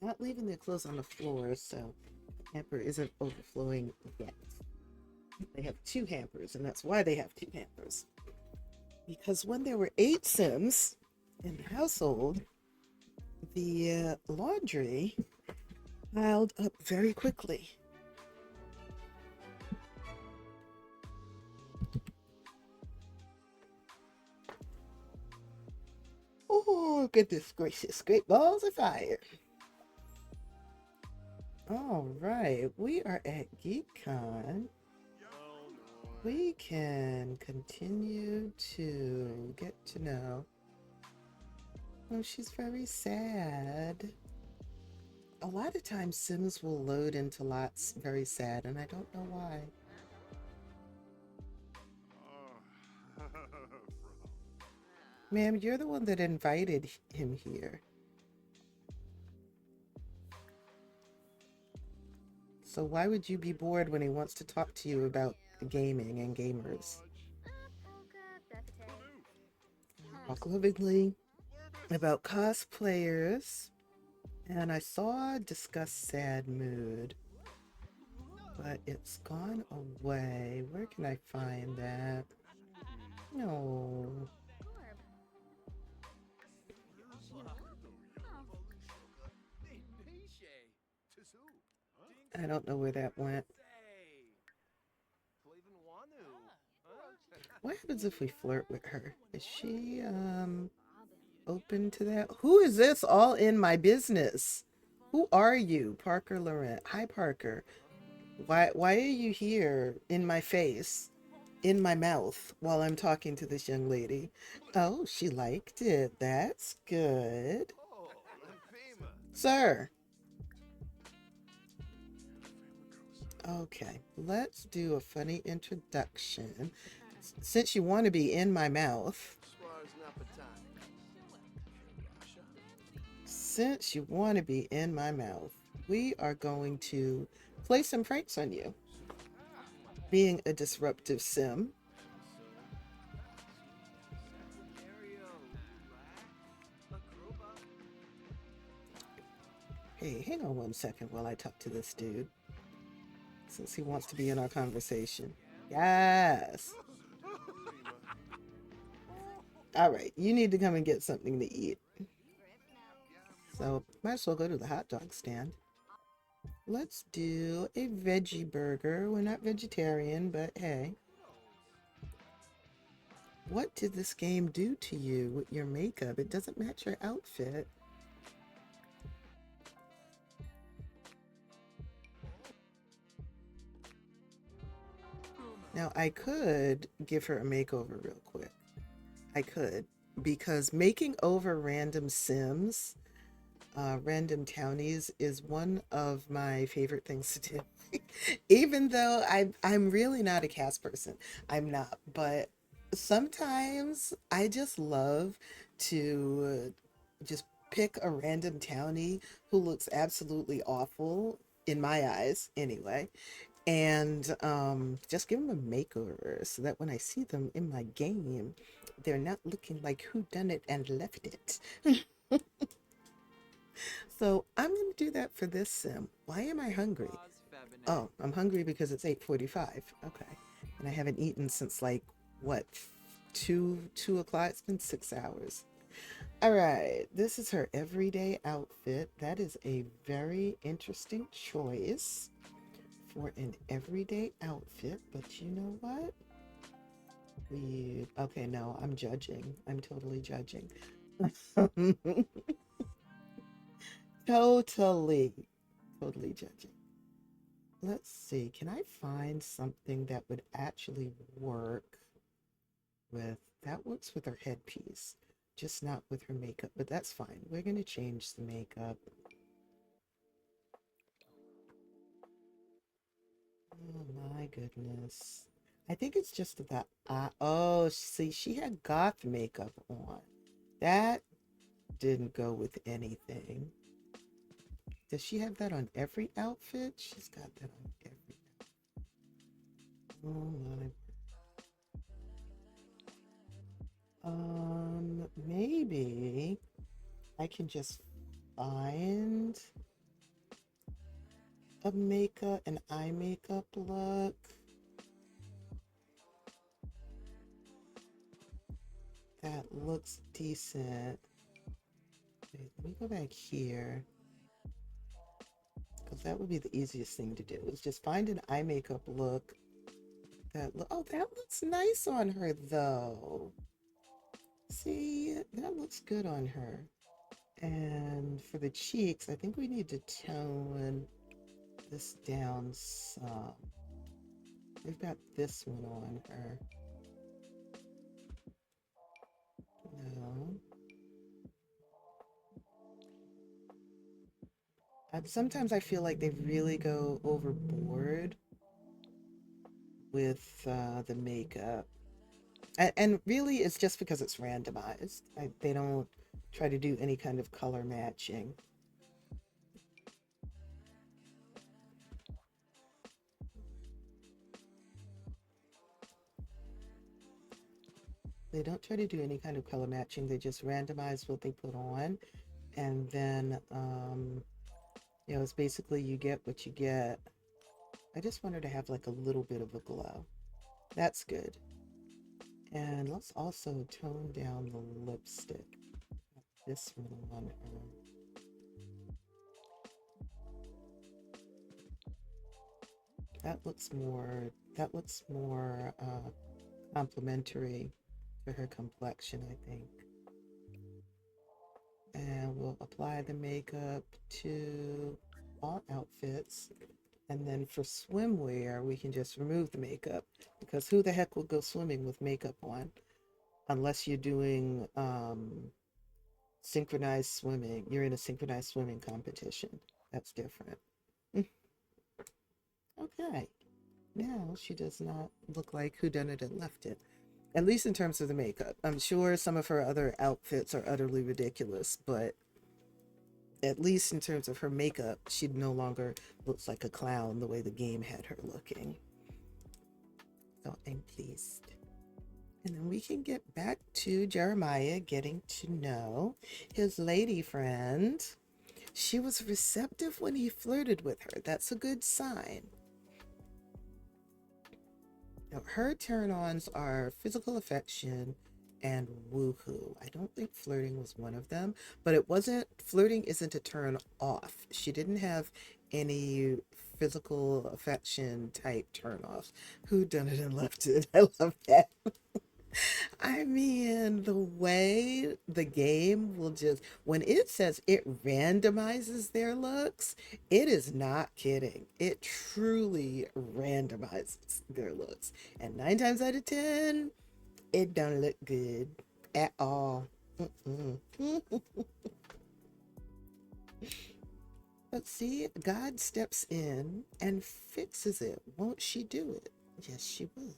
Not leaving their clothes on the floor, so the hamper isn't overflowing yet. They have two hampers, and that's why they have two hampers. Because when there were 8 Sims in the household, the laundry piled up very quickly. Oh, goodness gracious. Great balls of fire. All right. We are at GeekCon. We can continue to get to know. Oh, she's very sad. A lot of times Sims will load into lots very sad, and I don't know why. Ma'am, you're the one that invited him here. So why would you be bored when he wants to talk to you about gaming and gamers? Talk lovingly about cosplayers. And I saw discuss sad mood, but it's gone away. Where can I find that? No. I don't know where that went. What happens if we flirt with her? Is she open to that? Who is this all in my business? Who are you? Parker Laurent. Hi, Parker. Why are you here in my face, in my mouth, while I'm talking to this young lady? Oh, she liked it. That's good. Sir. Okay, let's do a funny introduction. Since you want to be in my mouth. Since you want to be in my mouth, we are going to play some pranks on you. Being a disruptive sim. Hey, hang on one second while I talk to this dude. Since he wants to be in our conversation. Yes. All right, you need to come and get something to eat. So, might as well go to the hot dog stand. Let's do a veggie burger. We're not vegetarian, but hey. What did this game do to you with your makeup? It doesn't match your outfit. Now, I could give her a makeover real quick. I could, because making over random Sims, random townies, is one of my favorite things to do. Even though I'm really not a cast person. I'm not, but sometimes I just love to just pick a random townie who looks absolutely awful in my eyes anyway. And just give them a makeover so that when I see them in my game, they're not looking like who done it and left it. So I'm going to do that for this sim. Why am I hungry? Oh, I'm hungry because it's 8:45. Okay. And I haven't eaten since like what, 2 o'clock? It's been 6 hours. All right. This is her everyday outfit. That is a very interesting choice for an everyday outfit, but you know what? We okay, no, I'm judging. I'm totally judging. Totally, totally judging. Let's see. Can I find something that would actually work with that works with her headpiece, just not with her makeup, but that's fine. We're gonna change the makeup. Oh my goodness. I think it's just that oh, see, she had goth makeup on. That didn't go with anything. Does she have that on every outfit? She's got that on every. Oh my. Maybe I can just find an eye makeup look that looks decent. Wait, let me go back here because that would be the easiest thing to do is just find an eye makeup look oh, that looks nice on her though. See, that looks good on her. And for the cheeks, I think we need to tone this down some. We've got this one on her. No. Sometimes I feel like they really go overboard with the makeup. And really, it's just because it's randomized. They don't try to do any kind of color matching. They don't try to do any kind of color matching. They just randomize what they put on. And then, it's basically you get what you get. I just want her to have like a little bit of a glow. That's good. And let's also tone down the lipstick. This one on her. That looks more complementary to her complexion, I think. And we'll apply the makeup to all outfits. And then for swimwear, we can just remove the makeup because who the heck will go swimming with makeup on unless you're doing synchronized swimming. You're in a synchronized swimming competition. That's different. Okay. Now she does not look like whodunit and left it. At least in terms of the makeup. I'm sure some of her other outfits are utterly ridiculous, but at least in terms of her makeup, she no longer looks like a clown the way the game had her looking. So I'm pleased. And then we can get back to Jeremiah getting to know his lady friend. She was receptive when he flirted with her. That's a good sign. Now, her turn-ons are physical affection and woohoo. I don't think flirting was one of them, but flirting isn't a turn off. She didn't have any physical affection type turn offs. Who done it and left it? I love that. I mean, the way the game will just, when it says it randomizes their looks, it is not kidding. It truly randomizes their looks. And 9 times out of 10, it don't look good at all. Mm-mm. But see, God steps in and fixes it. Won't she do it? Yes, she will.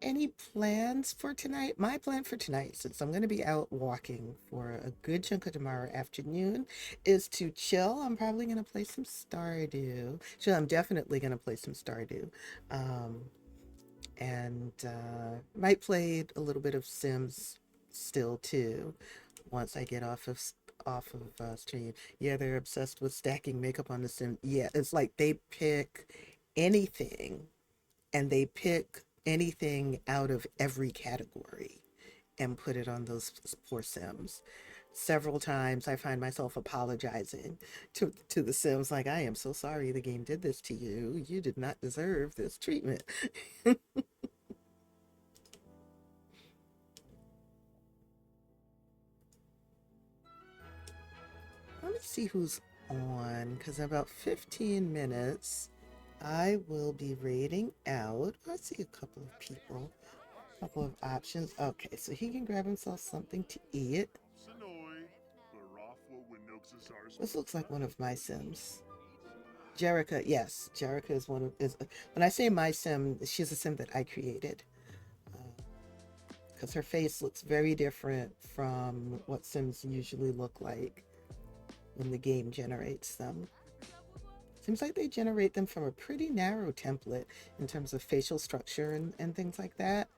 any plans for tonight? My plan for tonight, since I'm going to be out walking for a good chunk of tomorrow afternoon, is to chill. I'm probably going to play some Stardew. Chill, I'm definitely going to play some Stardew. Um, and might play a little bit of Sims still too once I get off of stream. Yeah, they're obsessed with stacking makeup on the Sim. Yeah, it's like they pick anything and they pick anything out of every category and put it on those poor Sims. Several times I find myself apologizing to the Sims, like, I am so sorry the game did this to you. You did not deserve this treatment. Let me see who's on, because in about 15 minutes, I will be raiding out. I see a couple of people, a couple of options. Okay, so he can grab himself something to eat. This looks like one of my Sims. Jerica, yes, Jerica is one of, when I say my Sim, she's a Sim that I created. Because her face looks very different from what Sims usually look like when the game generates them. Seems like they generate them from a pretty narrow template in terms of facial structure and things like that.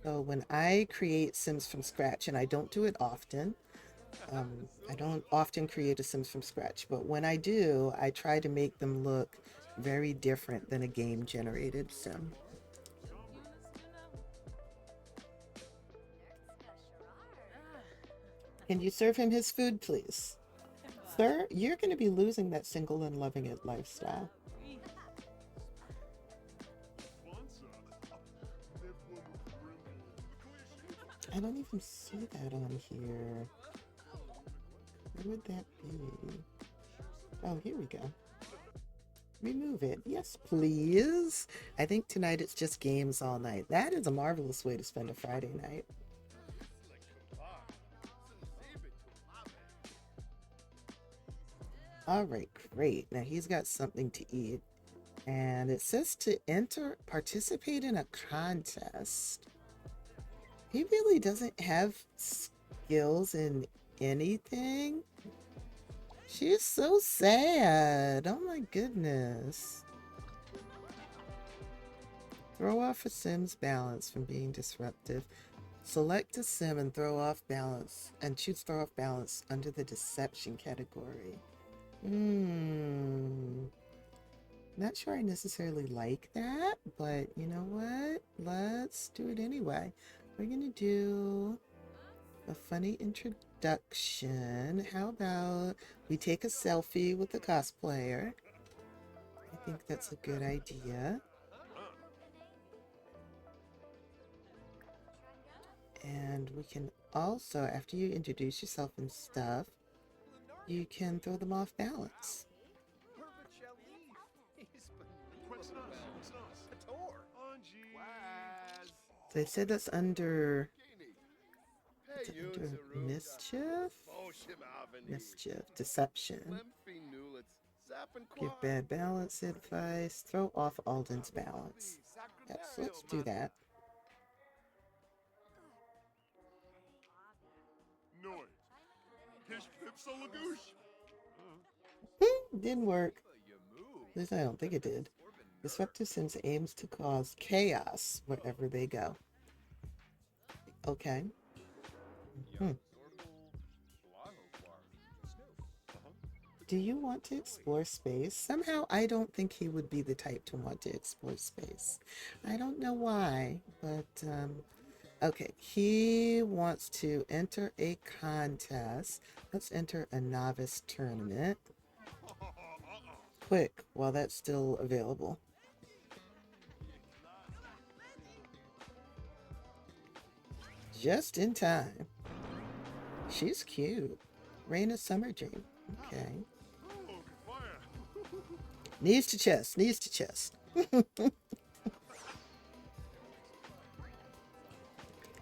So when I create Sims from scratch, and I don't do it often, I don't often create a Sims from scratch, but when I do, I try to make them look very different than a game generated Sim. Can you serve him his food, please? Sir, you're going to be losing that single and loving it lifestyle. I don't even see that on here. Where would that be? Oh, here we go. Remove it. Yes, please. I think tonight it's just games all night. That is a marvelous way to spend a Friday night. All right, great. Now he's got something to eat. And it says to participate in a contest. He really doesn't have skills in anything. She's so sad. Oh my goodness. Throw off a Sim's balance from being disruptive. Select a Sim and throw off balance and choose throw off balance under the deception category. Not sure I necessarily like that, but you know what? Let's do it anyway. We're gonna do a funny introduction. How about we take a selfie with the cosplayer? I think that's a good idea. And we can also, after you introduce yourself and stuff, you can throw them off balance. So they said that's under mischief? Mischief, deception. Give bad balance advice. Throw off Alden's balance. Yes, let's do that. Didn't work. At least I don't think it did. Disruptive Sims aims to cause chaos wherever they go. Okay. Do you want to explore space? Somehow I don't think he would be the type to want to explore space. I don't know why, but okay. He wants to enter a contest. Let's enter a novice tournament. Quick, while that's still available. Just in time. She's cute. Raina's summer dream. Okay. Knees to chest, knees to chest.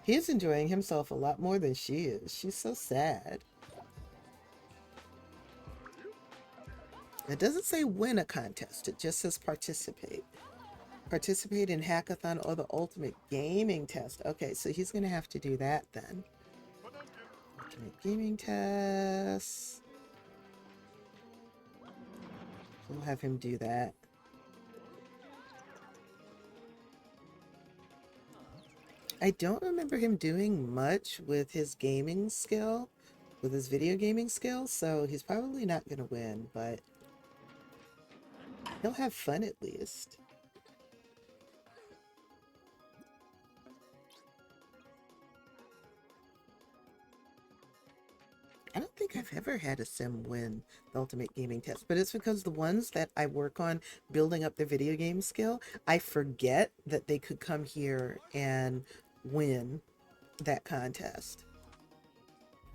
He's enjoying himself a lot more than she is. She's so sad. It doesn't say win a contest, it just says participate. Participate in hackathon or the ultimate gaming test. Okay, so he's gonna have to do that then. Ultimate gaming test. We'll have him do that. I don't remember him doing much with his gaming skill, with his video gaming skill, so he's probably not gonna win, but he'll have fun at least. I don't think I've ever had a sim win the ultimate gaming test, but it's because the ones that I work on building up their video game skill, I forget that they could come here and win that contest.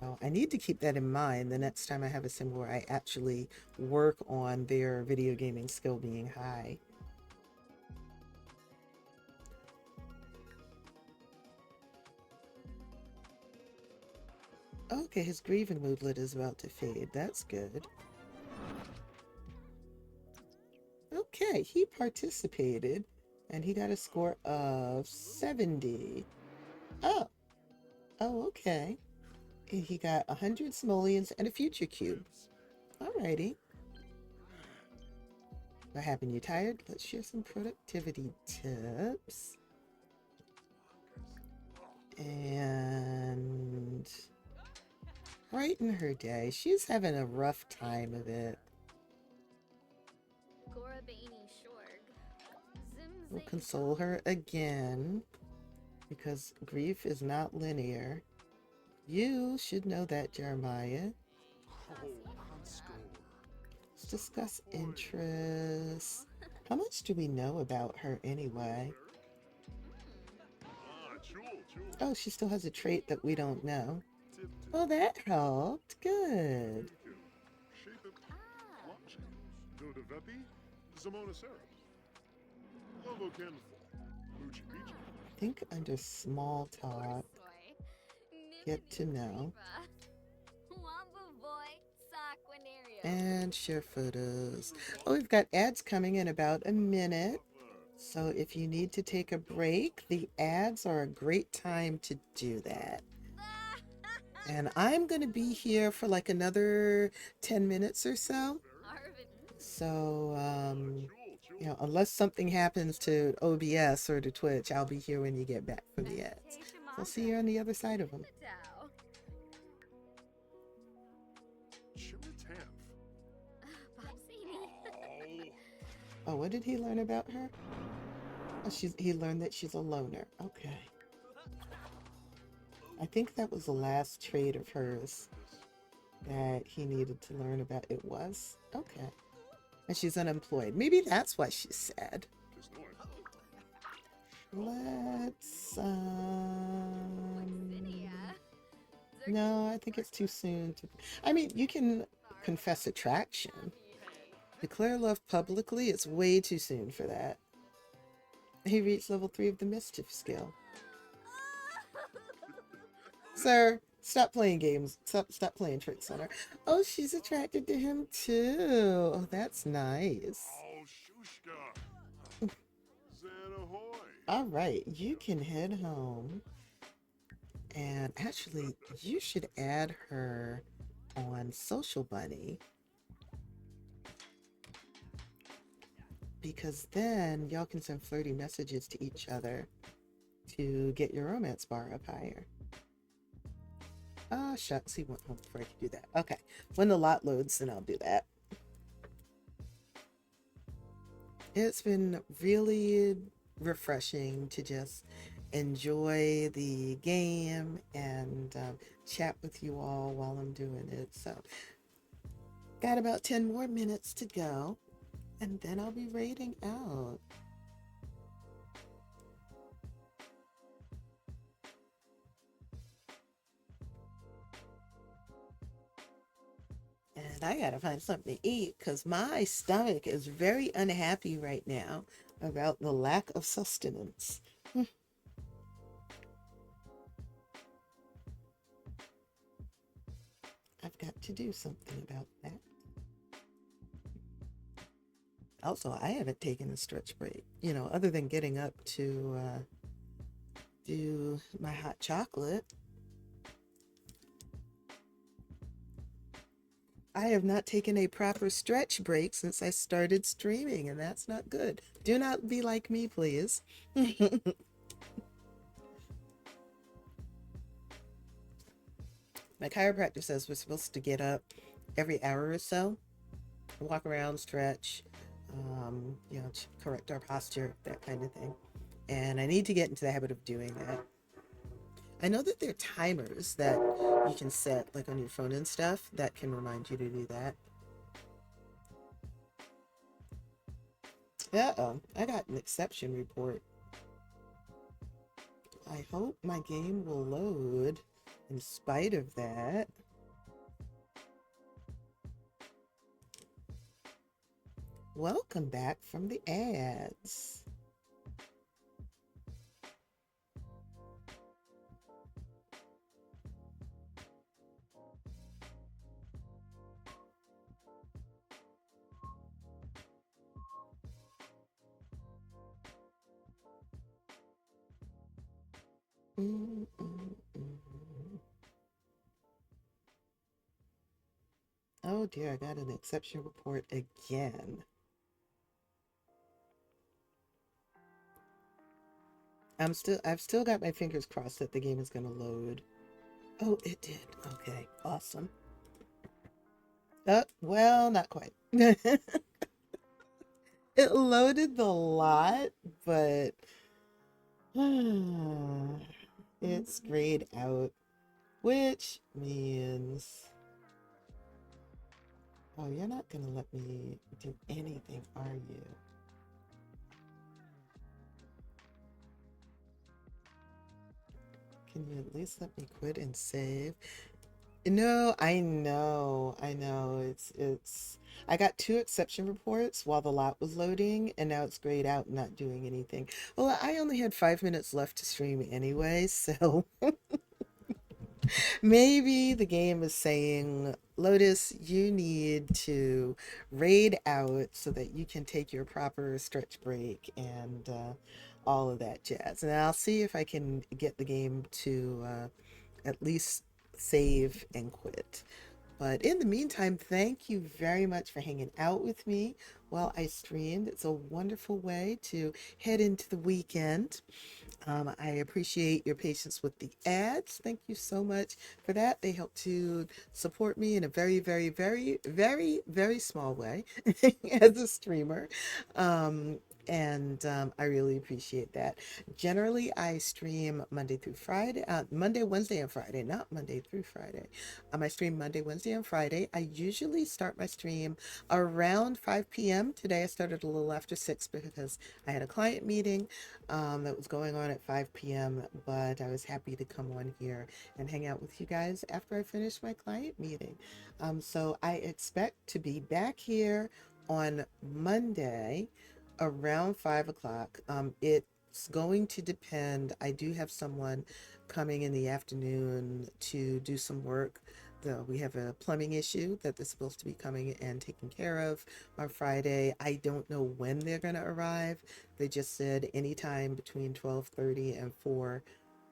Oh, I need to keep that in mind the next time I have a sim where I actually work on their video gaming skill being high. Okay, his grieving moodlet is about to fade. That's good. Okay, he participated and he got a score of 70. Oh, okay. And he got 100 simoleons and a future cube. Alrighty. What happened? You tired? Let's share some productivity tips. And brighten her day. She's having a rough time of it. We'll console her again because grief is not linear. You should know that, Jeremiah. Let's discuss interests. How much do we know about her anyway? Oh, she still has a trait that we don't know. Well, that helped. Good. I think under small talk, get to know. And share photos. Oh, we've got ads coming in about a minute. So if you need to take a break, the ads are a great time to do that. And I'm going to be here for like another 10 minutes or so. So, you know, unless something happens to OBS or to Twitch, I'll be here when you get back from the ads. So I'll see you on the other side of them. Oh, what did he learn about her? Oh, he learned that she's a loner. Okay. I think that was the last trait of hers that he needed to learn about. It was? Okay. And she's unemployed. Maybe that's why she's sad. Let's, no, I think it's too soon to... I mean, you can confess attraction. Declare love publicly, it's way too soon for that. He reached level 3 of the mischief skill. Sir, stop playing games. Stop playing tricks on her. Oh, she's attracted to him too. Oh, that's nice. All right, you can head home. And actually, you should add her on Social Bunny. Because then y'all can send flirty messages to each other to get your romance bar up higher. Oh, shucks, he went home before I could do that. Okay, when the lot loads, then I'll do that. It's been really refreshing to just enjoy the game and chat with you all while I'm doing it. So, got about 10 more minutes to go. And then I'll be raiding out. And I gotta find something to eat because my stomach is very unhappy right now about the lack of sustenance. I've got to do something about that. Also, I haven't taken a stretch break, other than getting up to do my hot chocolate. I have not taken a proper stretch break since I started streaming, and that's not good. Do not be like me, please. My chiropractor says we're supposed to get up every hour or so, walk around, stretch, correct our posture, that kind of thing. And I need to get into the habit of doing that. I know that there are timers that you can set, like on your phone and stuff, that can remind you to do that. Uh-oh, I got an exception report. I hope my game will load in spite of that. Welcome back from the ads. Mm, mm, mm. Oh dear, I got an exception report again. I've still got my fingers crossed that the game is gonna load. Oh, it did. Okay, awesome. Well, not quite. It loaded the lot, but it's grayed out, which means, oh, you're not gonna let me do anything, are you? Can you at least let me quit and save? No, I know. I got two exception reports while the lot was loading, and now it's grayed out and not doing anything. Well, I only had 5 minutes left to stream anyway, so maybe the game is saying, Lotus, you need to raid out so that you can take your proper stretch break and all of that jazz. And I'll see if I can get the game to at least save and quit. But in the meantime, thank you very much for hanging out with me while I streamed. It's a wonderful way to head into the weekend. I appreciate your patience with the ads. Thank you so much for that. They help to support me in a very, very, very, very, very small way as a streamer. Um, and I really appreciate that. Generally, I stream Monday through Friday, Monday, Wednesday, and Friday, not Monday through Friday. I stream Monday, Wednesday, and Friday. I usually start my stream around 5 p.m. Today, I started a little after 6 because I had a client meeting that was going on at 5 p.m., but I was happy to come on here and hang out with you guys after I finished my client meeting. So I expect to be back here on Monday around 5 o'clock. It's going to depend. I do have someone coming in the afternoon to do some work. We have a plumbing issue that they're supposed to be coming and taking care of on Friday. I don't know when they're going to arrive. They just said anytime between 12:30 and 4.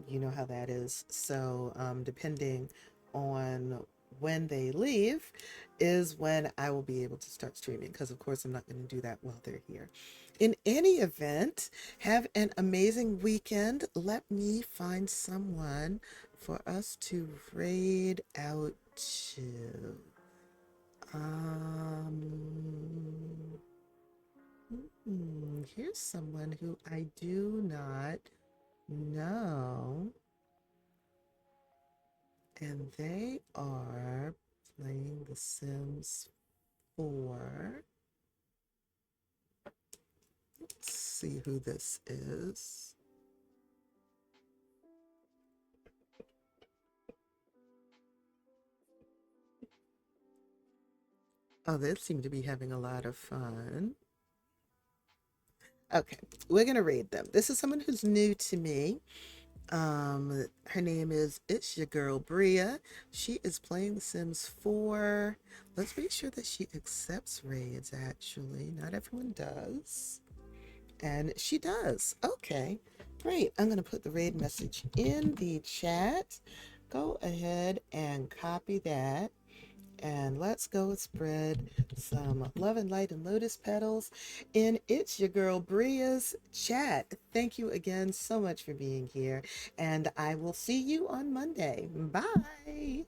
You know how that is. So, depending on when they leave is when I will be able to start streaming, because of course I'm not going to do that while they're here. In any event, have an amazing weekend. Let me find someone for us to raid out to. Um, Here's someone who I do not know, and they are playing The Sims 4. Let's see who this is. Oh, they seem to be having a lot of fun. Okay, we're going to raid them. This is someone who's new to me. Her name is It's Your Girl Bria. She is playing The Sims 4. Let's make sure that she accepts raids, actually. Not everyone does. And she does. Okay, great. I'm going to put the raid message in the chat. Go ahead and copy that. And let's go spread some love and light and lotus petals in It's Your Girl Bria's chat. Thank you again so much for being here. And I will see you on Monday. Bye.